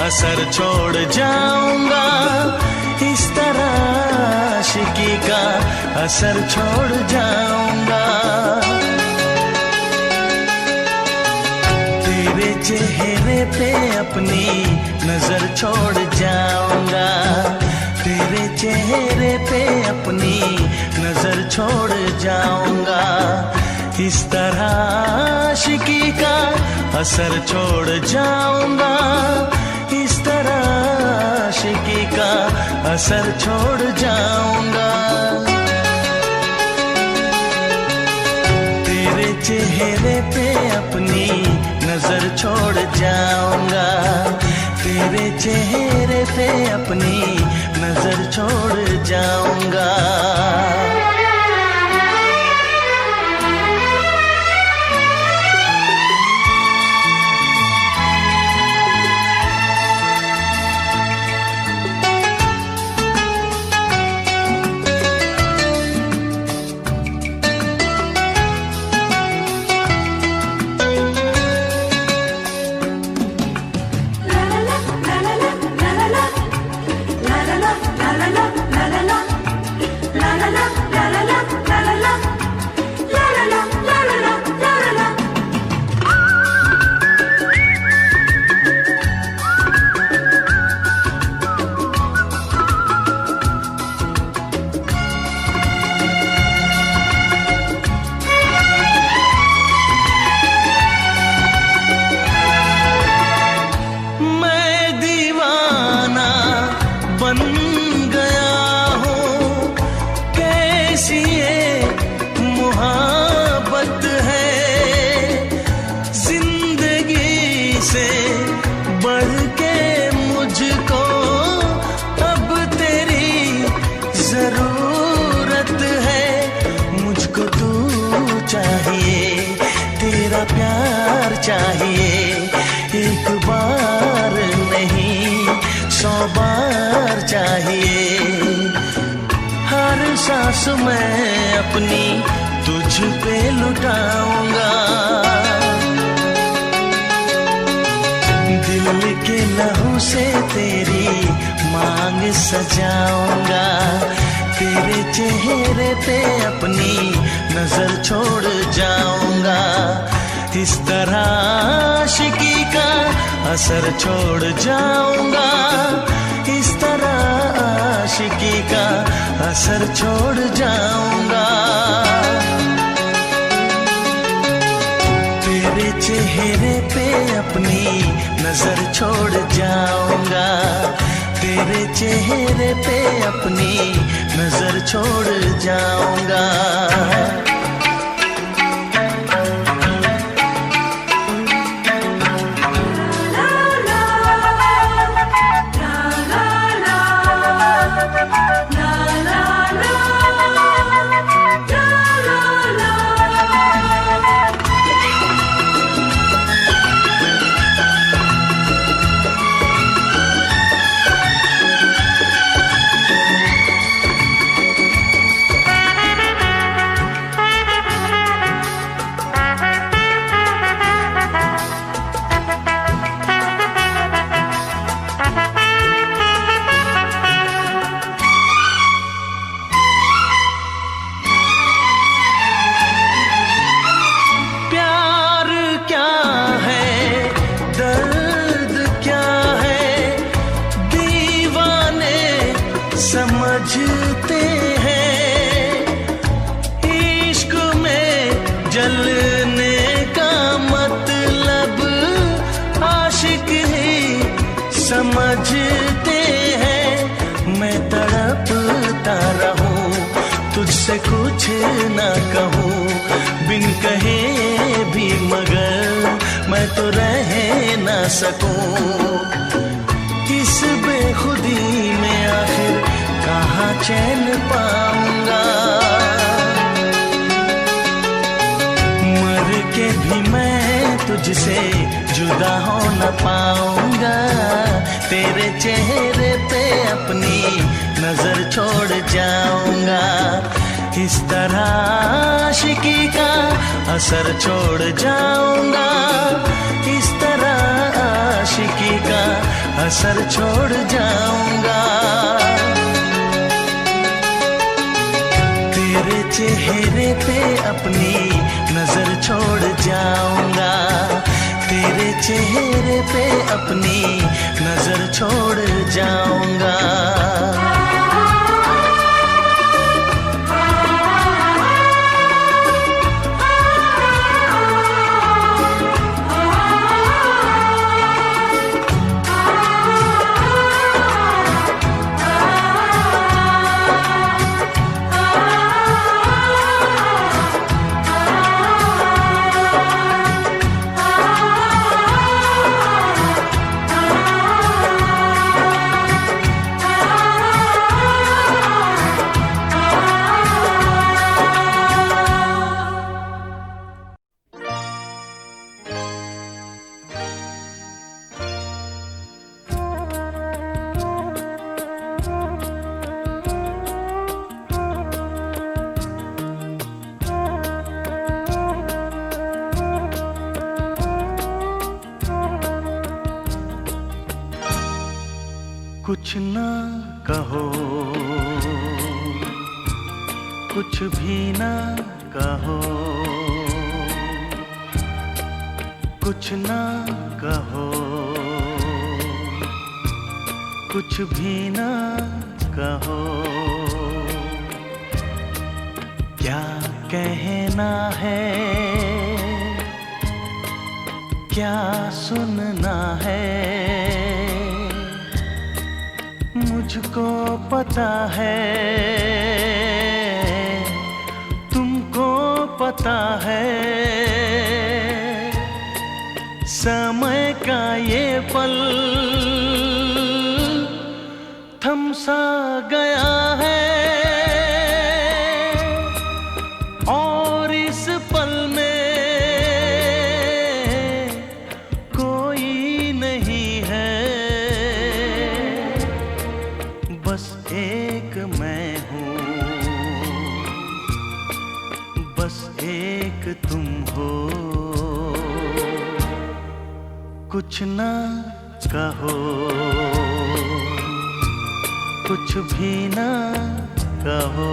असर छोड़ जाऊंगा, इस तरह आशिकी का असर छोड़ जाऊंगा। तेरे चेहरे पे अपनी नजर छोड़ जाऊंगा, तेरे चेहरे पे अपनी नजर छोड़ जाऊंगा, इस तरह आशिकी का असर छोड़ जाऊंगा, इस तरह आशिकी का असर छोड़ जाऊंगा। तेरे चेहरे पे अपनी नजर छोड़ जाऊंगा, तेरे चेहरे पे अपनी नजर छोड़ जाऊंगा। चाहिए एक बार नहीं 100 बार चाहिए, हर सांस मैं अपनी तुझ पे लुटाऊंगा, दिल के लहू से तेरी मांग सजाऊंगा, तेरे चेहरे पे अपनी नजर छोड़ जाऊंगा, इस तरह आशिकी का असर छोड़ जाऊंगा, इस तरह आशिकी का असर छोड़ जाऊंगा। तेरे चेहरे पे अपनी नजर छोड़ जाऊंगा, तेरे चेहरे पे अपनी नजर छोड़ जाऊंगा। समझते हैं मैं तड़पता रहूं, तुझसे कुछ ना कहूं, बिन कहे भी मगर मैं तो रह ना सकूं। इस बेखुदी में आखिर कहाँ चैन पाऊंगा, मर के भी मैं तुझसे जुदा हो न पाऊंगा। तेरे चेहरे पे अपनी नजर छोड़ जाऊंगा, इस तरह आशिकी का असर छोड़ जाऊंगा, इस तरह आशिकी का असर छोड़ जाऊंगा। तेरे चेहरे पे अपनी नजर छोड़ जाऊंगा, तेरे चेहरे पे अपनी नजर छोड़ जाऊंगा। कुछ ना कहो, कुछ भी ना कहो, कुछ ना कहो, कुछ भी ना कहो। क्या कहना है, क्या सुनना है, मुझको पता है, तुमको पता है। समय का ये पल थम सा गया है, और इस पल में कोई नहीं है, बस एक मैं हूँ, बस एक तुम हो। कुछ ना कहो, कुछ भी ना कहो।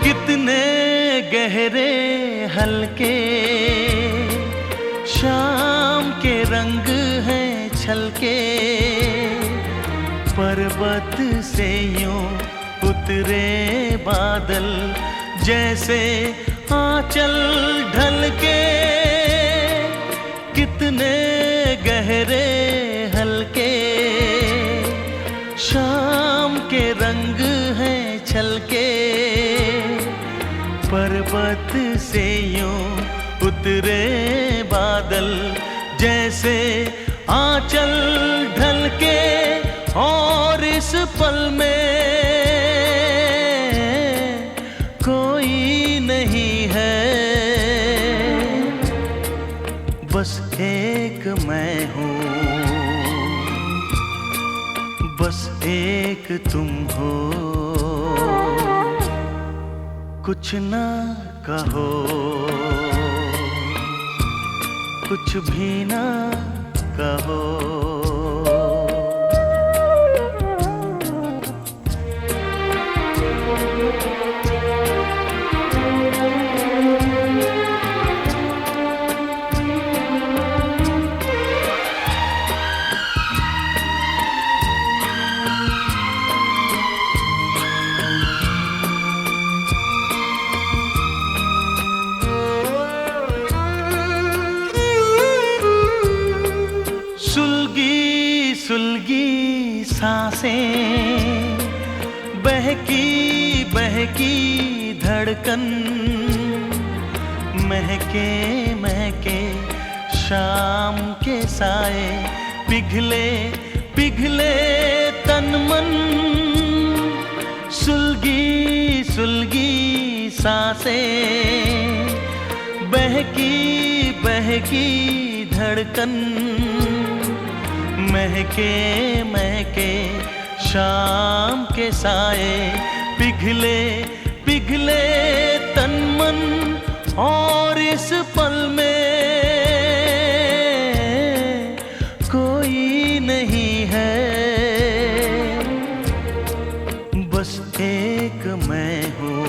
कितने गहरे हल्के शाम के रंग हैं छलके, पर्वत से यूं उतरे बादल जैसे आंचल ढलके। कितने गहरे हल्के शाम के रंग हैं छलके, पर्वत से यूं उतरे बादल जैसे आंचल ढलके। और इस पल में कोई नहीं है, बस एक मैं हूँ, बस एक तुम हो। कुछ ना कहो, कुछ भी ना कहो। सांसें, बहकी बहकी धड़कन, महके महके शाम के साए, पिघले पिघले तन मन, सुलगी सुलगी सांसें, बहकी बहकी धड़कन, महके महके शाम के साए, पिघले पिघले तन मन, और इस पल में कोई नहीं है, बस एक मैं हूँ,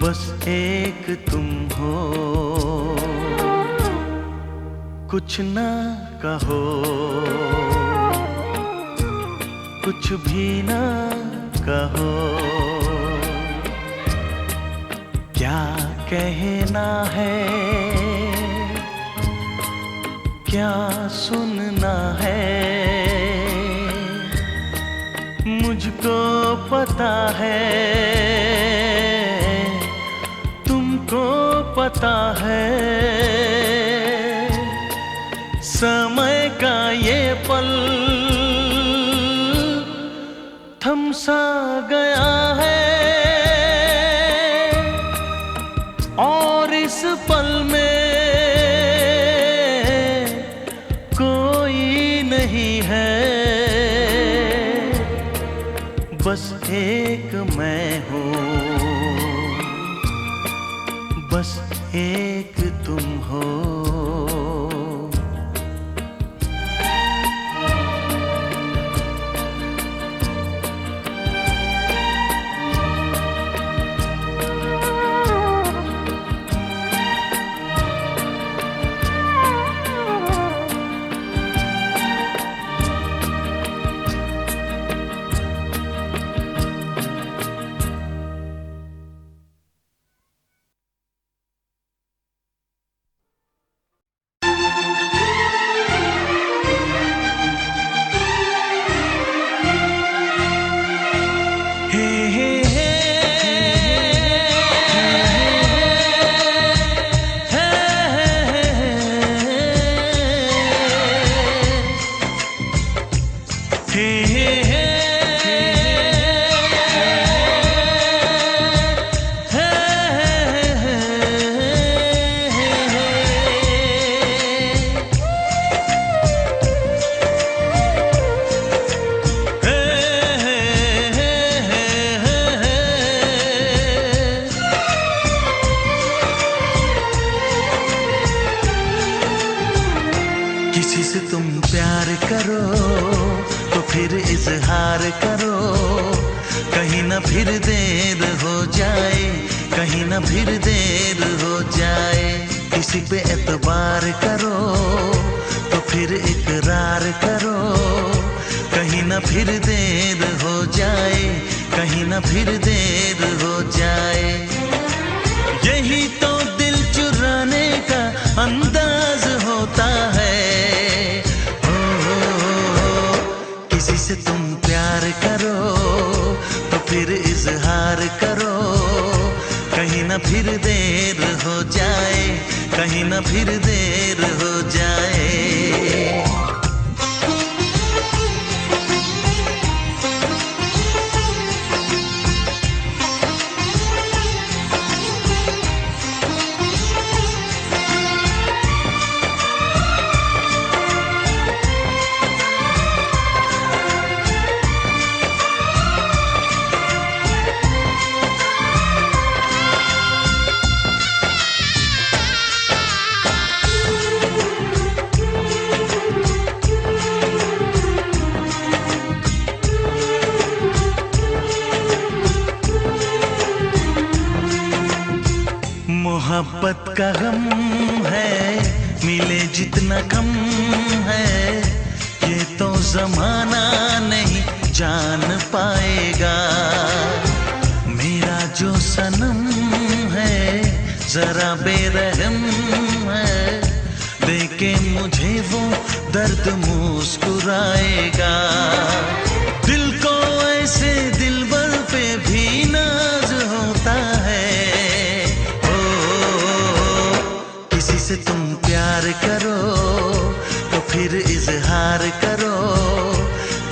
बस एक तुम हो। कुछ ना कहो, कुछ भी ना कहो, क्या कहना है, क्या सुनना है, मुझको पता है, तुमको पता है, समय का ये पल थम सा गया है, और इस पल में कोई नहीं है, बस एक मैं हूँ, बस एक तुम हो। किसी से तुम प्यार करो तो फिर इजहार करो, कहीं ना फिर देर हो जाए, कहीं ना फिर देर हो जाए। किसी पे एतबार करो तो फिर इकरार करो, कहीं ना फिर देर हो जाए, कहीं ना फिर देर हो जाए। यही तो दिल चुराने का अंदाज होता है। किसी से तुम प्यार करो तो फिर इजहार करो, कहीं ना फिर देर हो जाए, कहीं ना फिर देर हो जाए। मोहब्बत का गम है, मिले जितना कम है, ये तो जमाना नहीं जान पाएगा। मेरा जो सनम है जरा बेरहम है, देके मुझे वो दर्द मुस्कुरा मुस्कुराएगा। दिल को ऐसे दिलबर पे भी नाज होता है। ओ किसी से तुम प्यार करो तो फिर इजहार करो,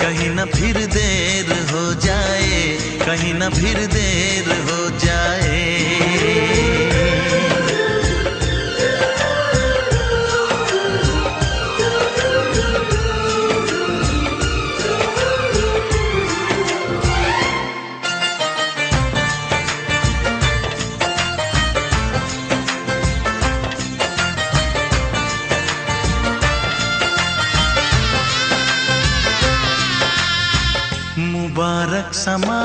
कहीं ना फिर देर हो जाए, कहीं ना फिर देर हो जाए। मुबारक समा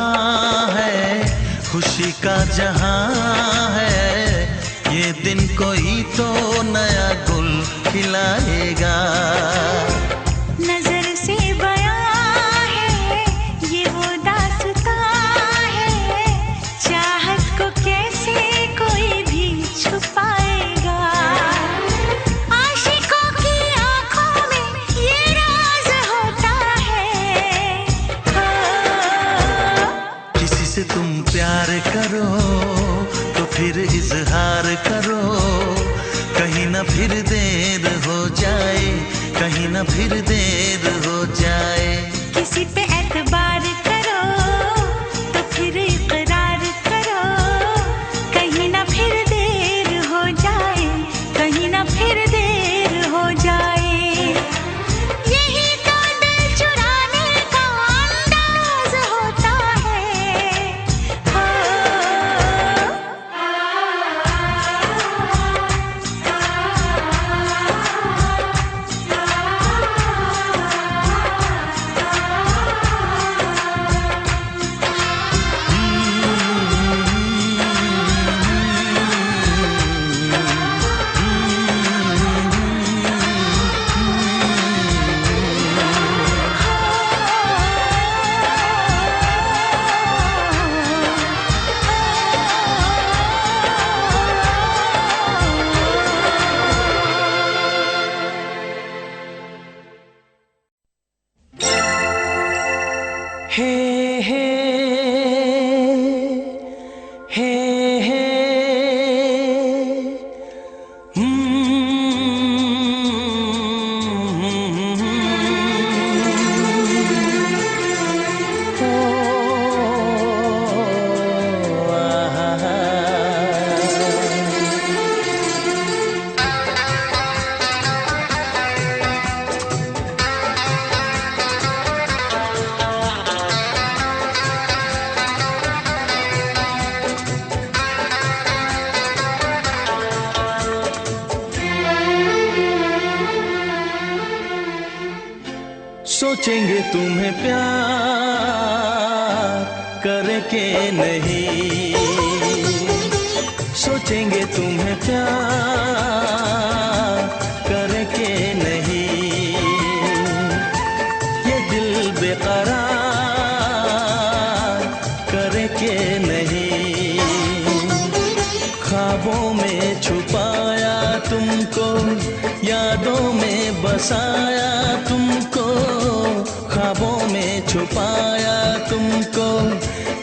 है, खुशी का जहां है, ये दिन कोई तो नया गुल खिलाएगा। नजर से बयां है ये वो दास्तां है, चाहत को कैसे कोई भी छुपाएगा। आशिकों की आंखों में ये राज होता है। किसी से तुम प्यार करो तो फिर इजहार करो, कहीं ना फिर देर हो जाए, कहीं ना फिर देर हो जाए। किसी पे एतबार करो तो फिर इकरार करो, कहीं ना फिर देर हो जाए, कहीं ना फिर देर हो जाए। यही तो दिल चुराने का अंदाज होता है। हो हे हे हे हे सोचेंगे तुम्हें प्यार करे के नहीं, सोचेंगे तुम्हें प्यार करे के नहीं। ये दिल बेकरार करे के नहीं। ख्वाबों में छुपाया तुमको, यादों में बसाया तुमको, ख्वाबों में छुपाया तुमको,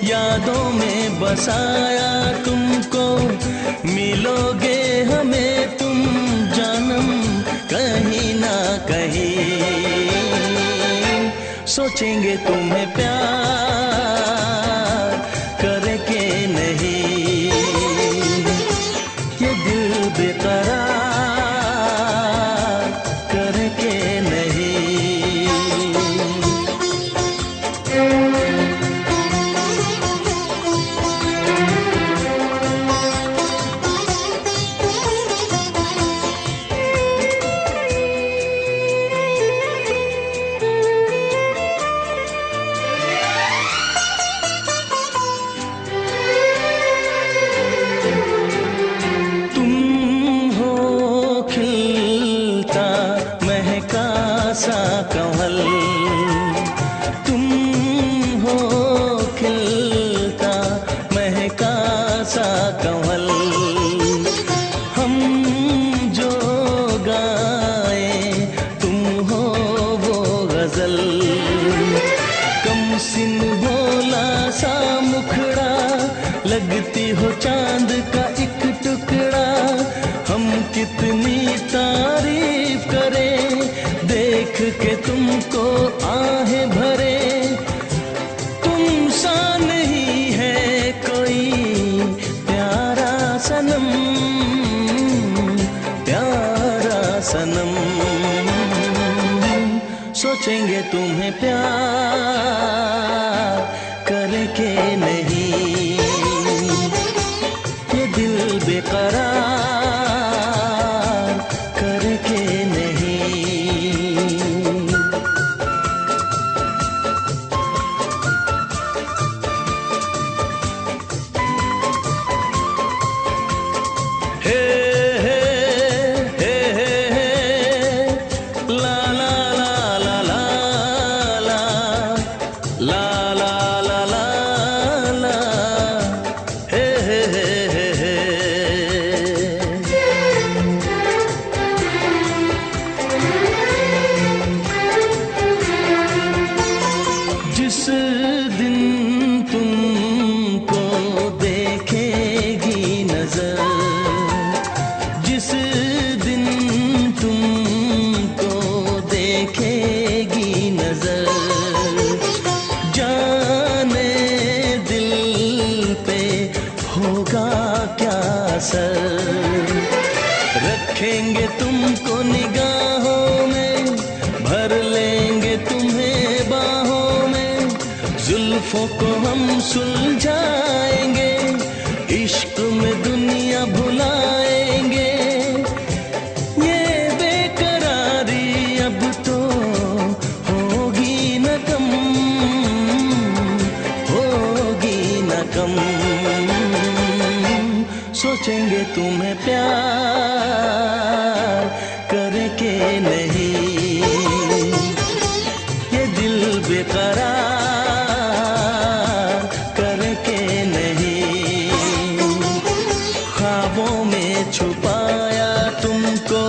यादों में बसाया तुमको। मिलोगे हमें तुम जानम कहीं ना कहीं। सोचेंगे तुम्हें प्यार करे के नहीं। ये दिल बेकरार करे के नहीं। के तुमको आहें भरे, तुम सा नहीं है कोई प्यारा सनम, प्यारा सनम। सोचेंगे तुम्हें प्यार करे के नहीं, ये दिल बेकरार करे के नहीं। हे हे हे हे हे ला ला ला ला ला ला ला ला ला ला हे हे हे हे जिस दिन तुमको देखेगी नजर, जिस दिन तुमको देखेगी नजर, जाने दिल पे होगा क्या असर। रखेंगे तुमको निगाहों में, भर लेंगे तुम्हें बाहों में, जुल्फों को हम सुलझाएंगे, इश्क में दुनिया भुलाएंगे। ये बेकरारी अब तो होगी न कम, होगी न कम। सोचेंगे तुम्हें प्यार करे के नहीं, ये दिल बेकरार करे के नहीं। ख्वाबों में छुपाया तुमको,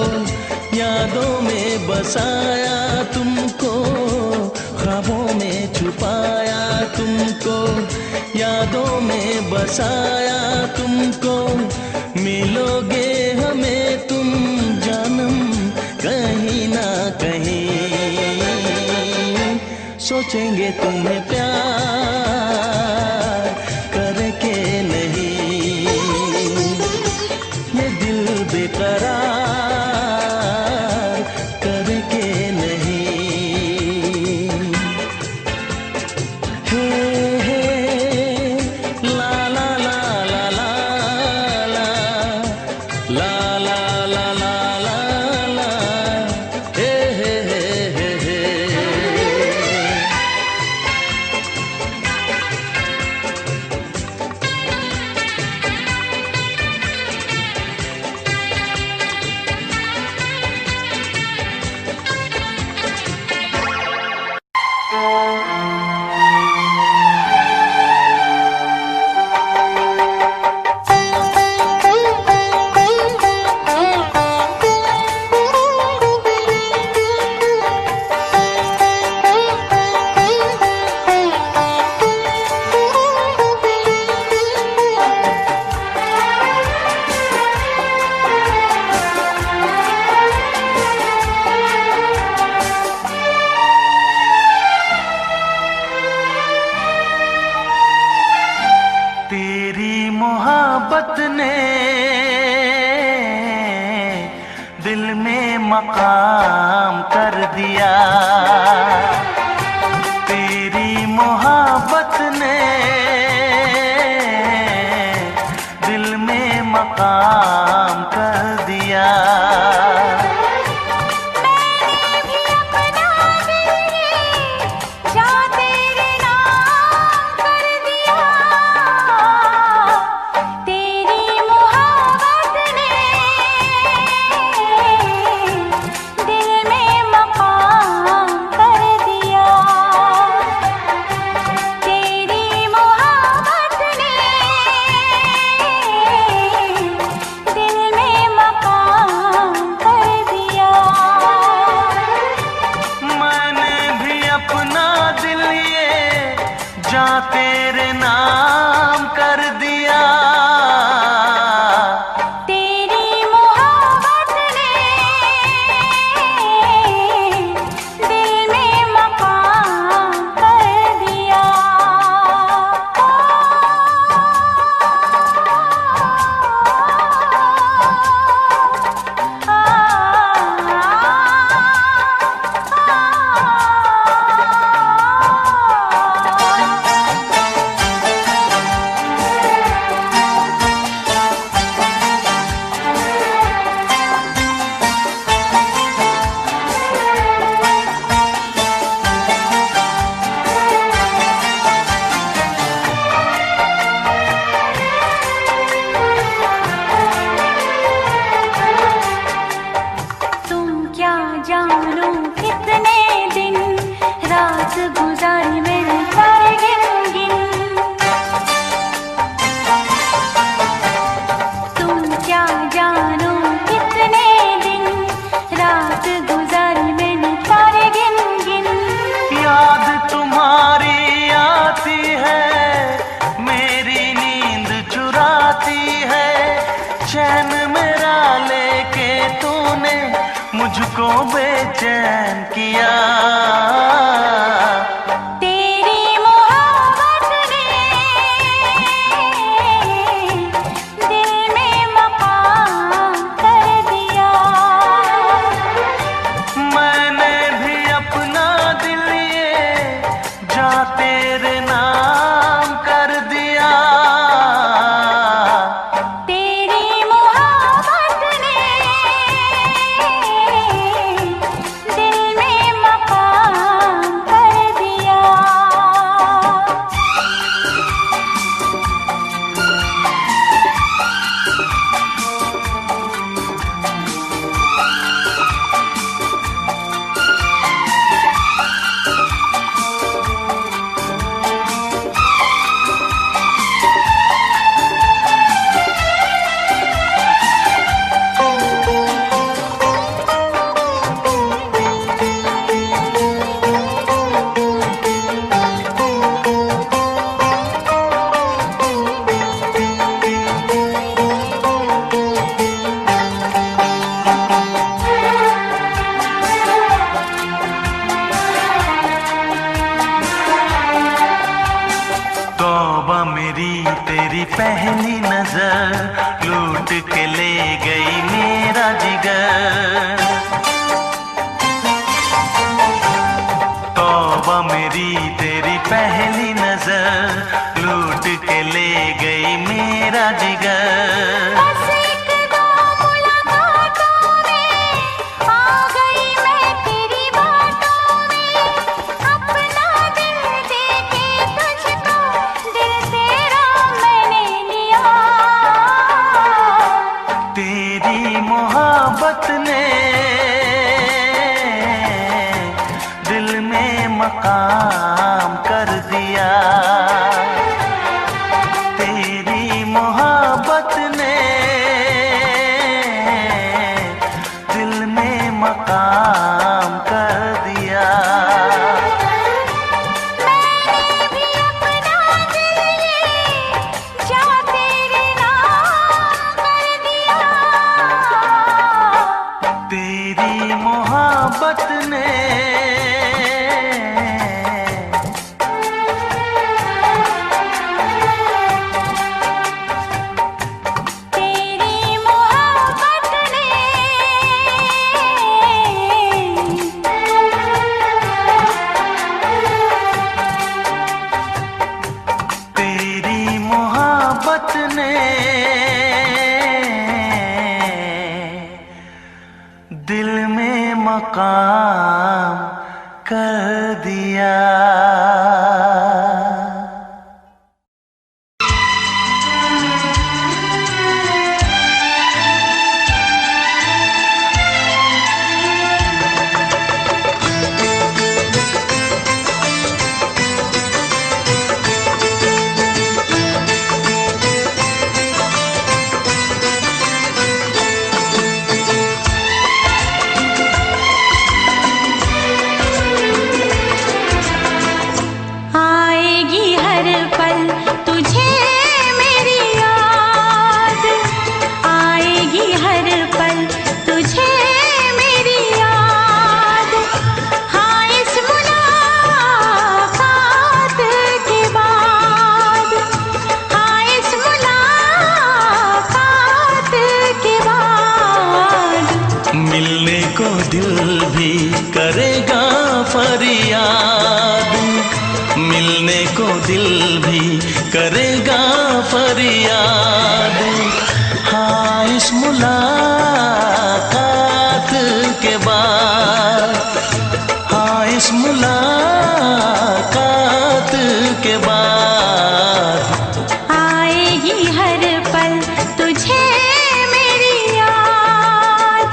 यादों में बसाया तुमको, ख्वाबों में छुपाया तुमको, यादों में बसाया तुमको। मिलोगे हमें तुम जानम कहीं ना कहीं, सोचेंगे तुम्हें प्यार करे के नहीं, ये दिल बेकरार करे के नहीं। हे हे ला ला ला ला ला ला ला ला ला ला ला हे हे हे हे हे। तेरी मोहब्बत ने दिल में मकाम कर दिया, तेरी मोहब्बत ने दिल में मकाम कर दिया। दिल मुझको बेचैन किया। तेरी मोहब्बत ने दिल में मकाम कर दिया। मैंने भी अपना दिल ये जा तेरे नाम कर दिया। तेरी मोहब्बत ने दिल में मकाम कर दिया। तौबा मेरी तेरी पहली नजर लूट के ले गई मेरा जिगर। तौबा मेरी तेरी पहली नजर लूट के ले गई मेरा जिगर। बस एक दो मुलाकातों में आ गई मैं तेरी बातों में। अपना दिल दे के तुझको दिल तेरा मैंने लिया। तेरी मोहब्बत ने दिल में मकाम कर दिया। तेरी मोहब्बत ने दिल में मकाम कर दिया। मैंने भी अपना दिल ये जा तेरे नाम कर दिया। तेरी मोहब्बत ने तेरी मोहब्बत ने तेरी मोहब्बत ने दिल में मकाम कर दिया। आएगी हर पल तुझे मेरी याद। आएगी हर पल तुझे मेरी याद। हाँ इस मुलाकात के बाद। हाँ इस मुलाकात के बाद। मिलने को दिल भी करेगा फरियाद। मिलने को दिल भी करेगा फरियाद। हाँ इस मुलाकात के बाद। हाँ इस मुलाकात के बाद। आएगी हर पल तुझे मेरी याद।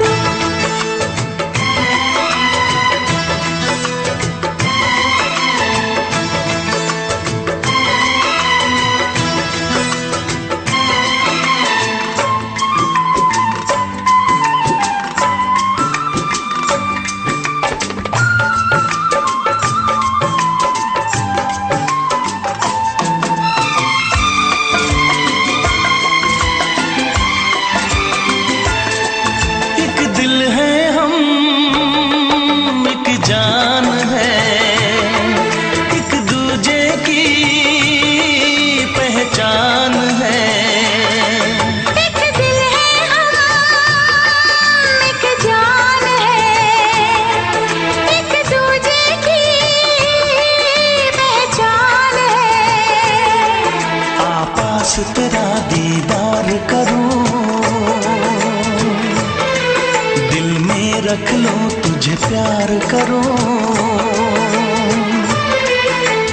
रख लो, तुझे प्यार करो।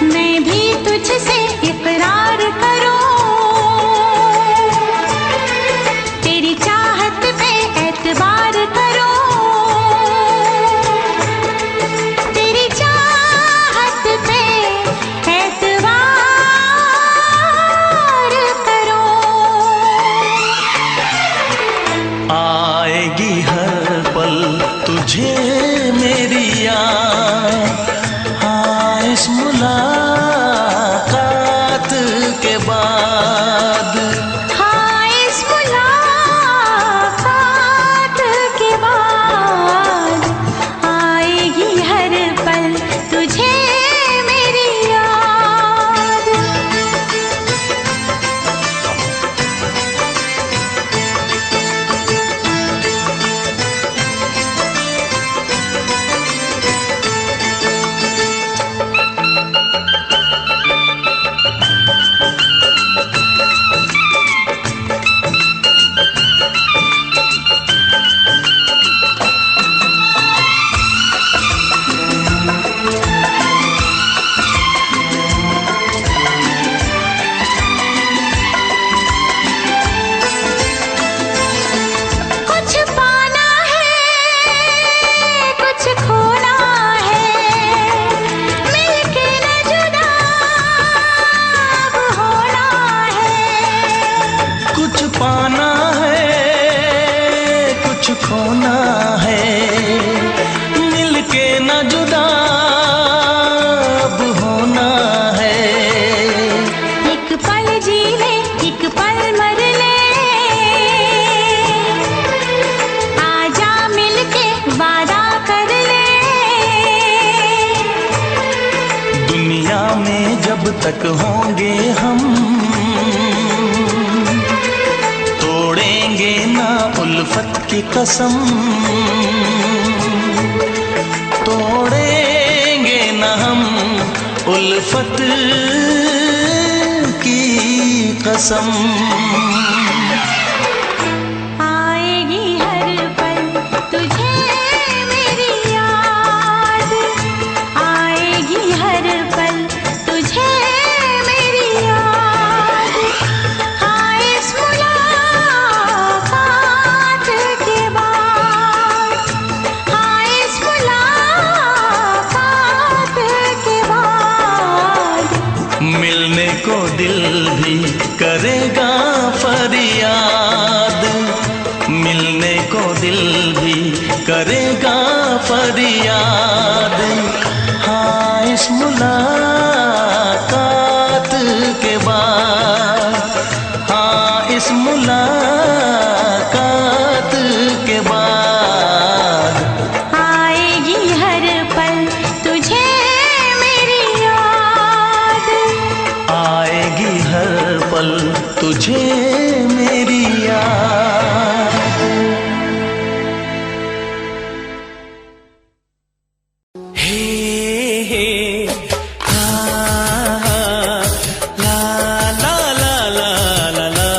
मैं भी तुझसे इकरार करूं, तेरी चाहत पे एतबार करूं, तेरी चाहत पे एतबार करूं। आएगी हर पल तुझे मेरी याद, हाँ इस मुलाकात के बाद। हाँ इस मुलाकात के बाद आएगी हर पल तुझे मेरी याद। कुछ पाना है, कुछ खोना है, मिलके न जुदा अब होना है। कुछ पाना है, कुछ खोना है, मिलके न जुदा अब होना है। एक पल जी ले, एक पल मर ले, आजा मिलके वादा कर ले। दुनिया में जब तक होंगे हम, तोड़ेंगे ना उल्फत की कसम, तोड़ेंगे ना हम उल्फत की कसम। आएगी हर पल तुझे मेरी याद, आएगी हर पल तुझे मेरी याद। हाँ इस मुलाकात के बाद, हाँ इस मुलाकात के बाद मिलने को दिल भी करेगा फरियाद, मिलने को दिल भी करेगा फरियाद। हाँ इस मुलाकात के बाद, हाँ इस मुलाकात के बाद आएगी हर पल तुझे मेरी याद। आएगी हर पल तुझे मेरी याद। हे हे हा हा ला ला ला ला ला ला।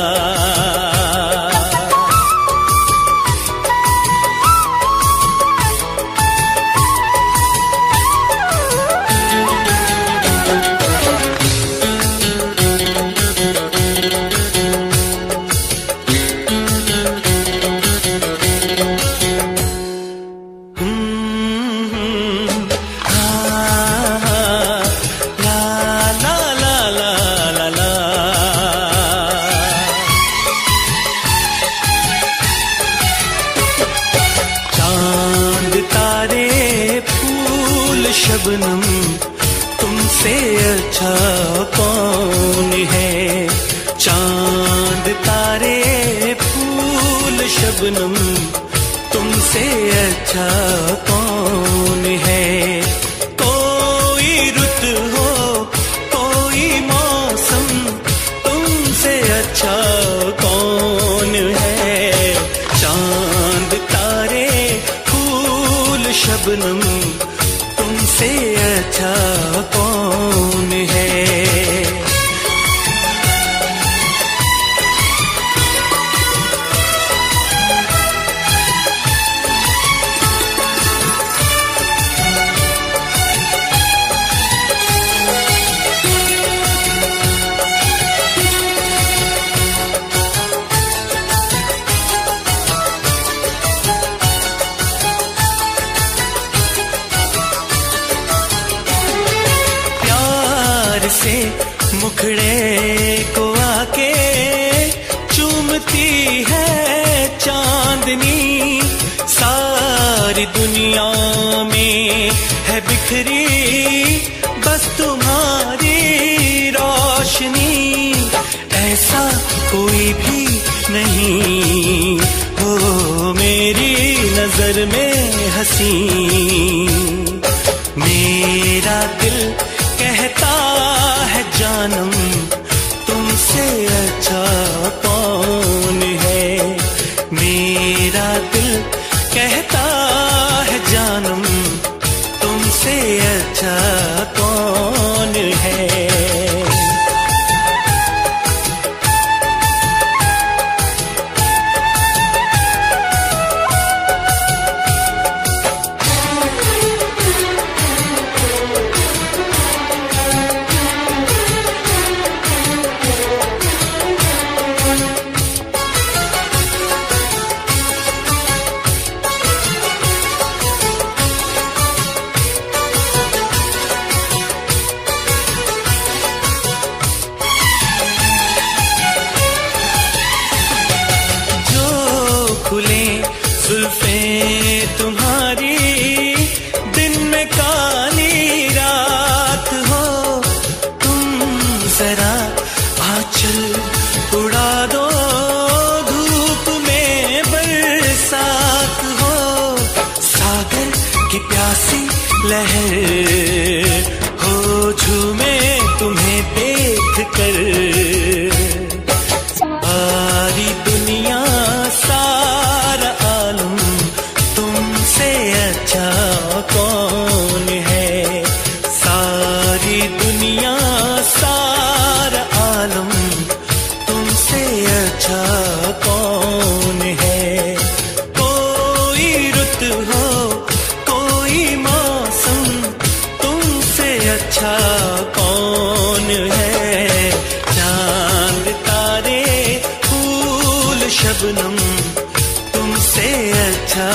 शबनम तुमसे अच्छा कौन है, चांद तारे फूल शबनम तुमसे अच्छा कौन है। कोई रुत हो कोई मौसम तुमसे अच्छा कौन है, चांद तारे फूल शबनम तुमसे अच्छा कौन है। से मुखड़े को आके चूमती है चांदनी। सारी दुनिया में है बिखरी बस तुम्हारी रोशनी। ऐसा कोई भी नहीं हो मेरी नजर में हंसी। मेरा दिल कहता है जानम तुमसे अच्छा कौन है। मेरा दिल कहता है जानम तुमसे अच्छा कौन है। जुल्फे तुम्हारी दिन में काली रात हो। तुम जरा आंचल उड़ा दो धूप में बरसात हो। सागर की प्यासी लहर हो झूमे तुम्हें देख कर। सारी दुनिया सारा आलम तुमसे अच्छा कौन है। सारी दुनिया सारा आलम तुमसे अच्छा कौन है। कोई रुत हो कोई मौसम तुमसे अच्छा कौन है। चांद तारे फूल शबनम तुमसे अच्छा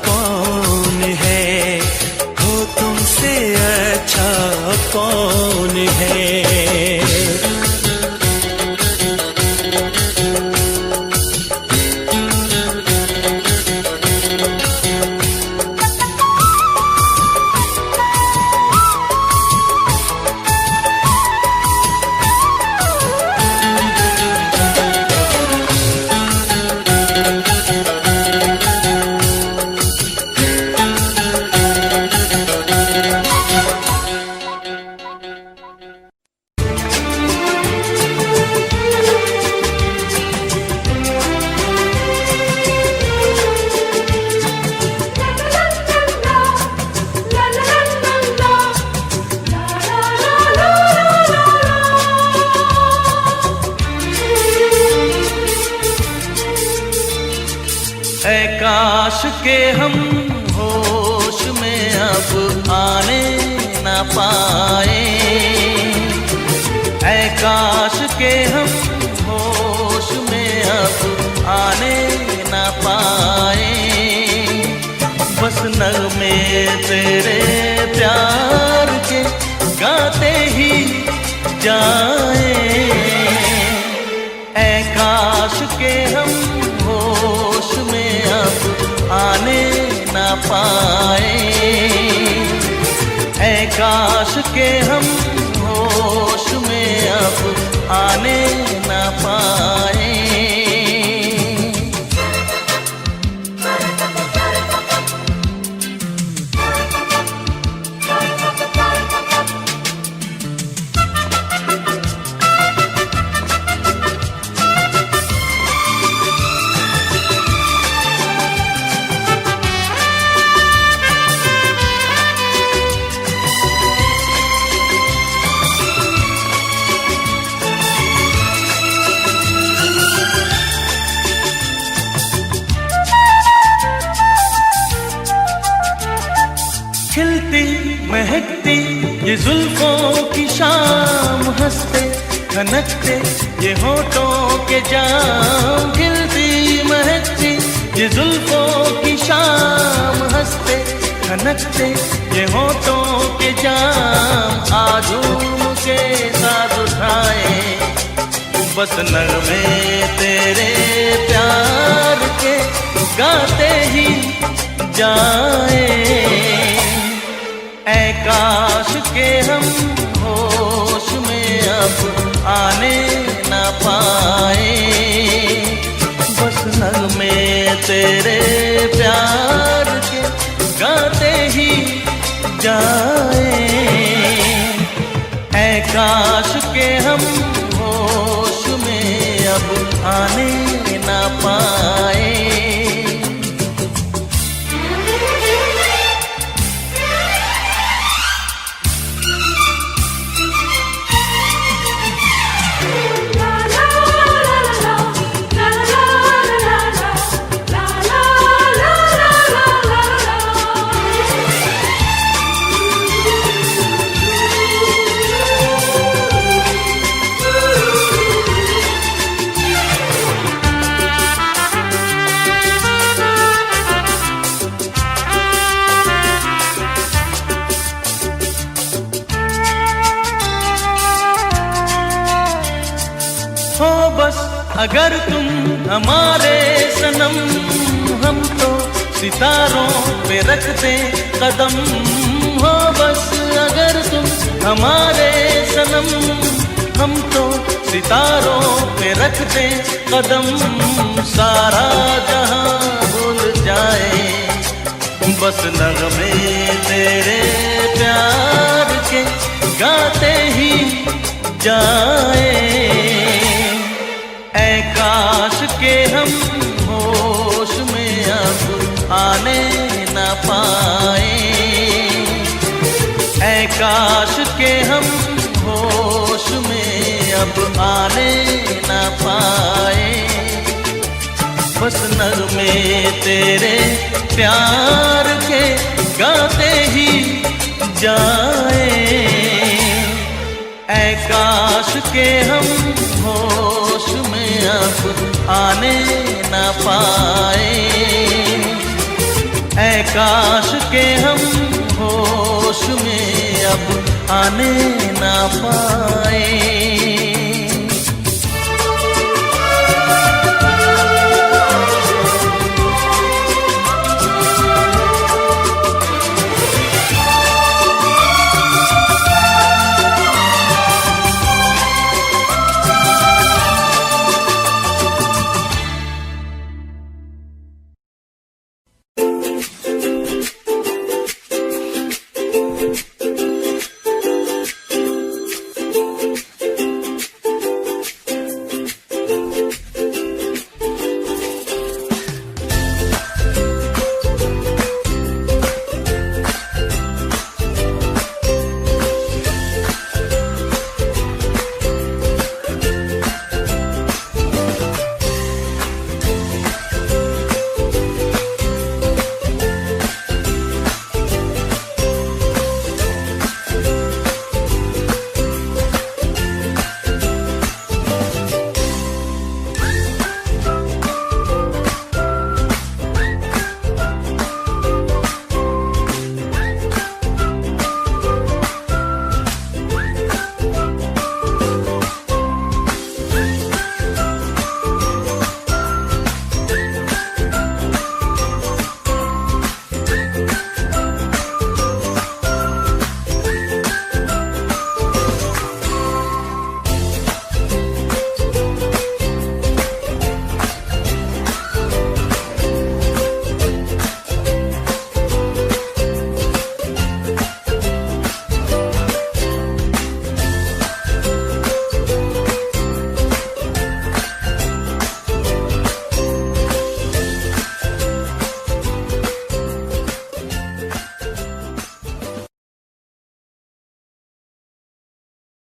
कौन है। हो तुमसे अच्छा कौन है। ऐ काश के हम होश में अब आने न पाए। ऐ काश के हम होश में अब आने न पाए। बस नगमे तेरे प्यार के गाते ही जाए। ऐ काश के हम होश में अब आने न पाए। ऐ काश के हम होश में अब आने न पाए। खिलती महकती ये जुल्फों की शाम, हंसते खनकते ये होठों के जाम। खिलती महकती ये जुल्फों की शाम, हंसते खनकते ये होठों के जाम आजूम के साथ उठाए, बस नगमे तेरे प्यार के गाते ही जाए। ऐ काश के हम होश में अब आने न पाए, बस नगमे तेरे प्यार के गाते ही जाए। ऐ काश के हम होश में अब आने न पाए। हो बस अगर तुम हमारे सनम, हम तो सितारों पे रखते कदम। हो बस अगर तुम हमारे सनम, हम तो सितारों पे रखते कदम। सारा जहां भूल जाए, बस नगमे तेरे प्यार के गाते ही जाए। ऐ काश के हम होश में अब आने न पाए, ऐ काश के हम होश में अब आने न पाए, बस नगमे तेरे प्यार के गाते ही जाए। ऐ काश के हम होश में अब आने न पाए, ऐ काश के हम होश में अब आने न पाए।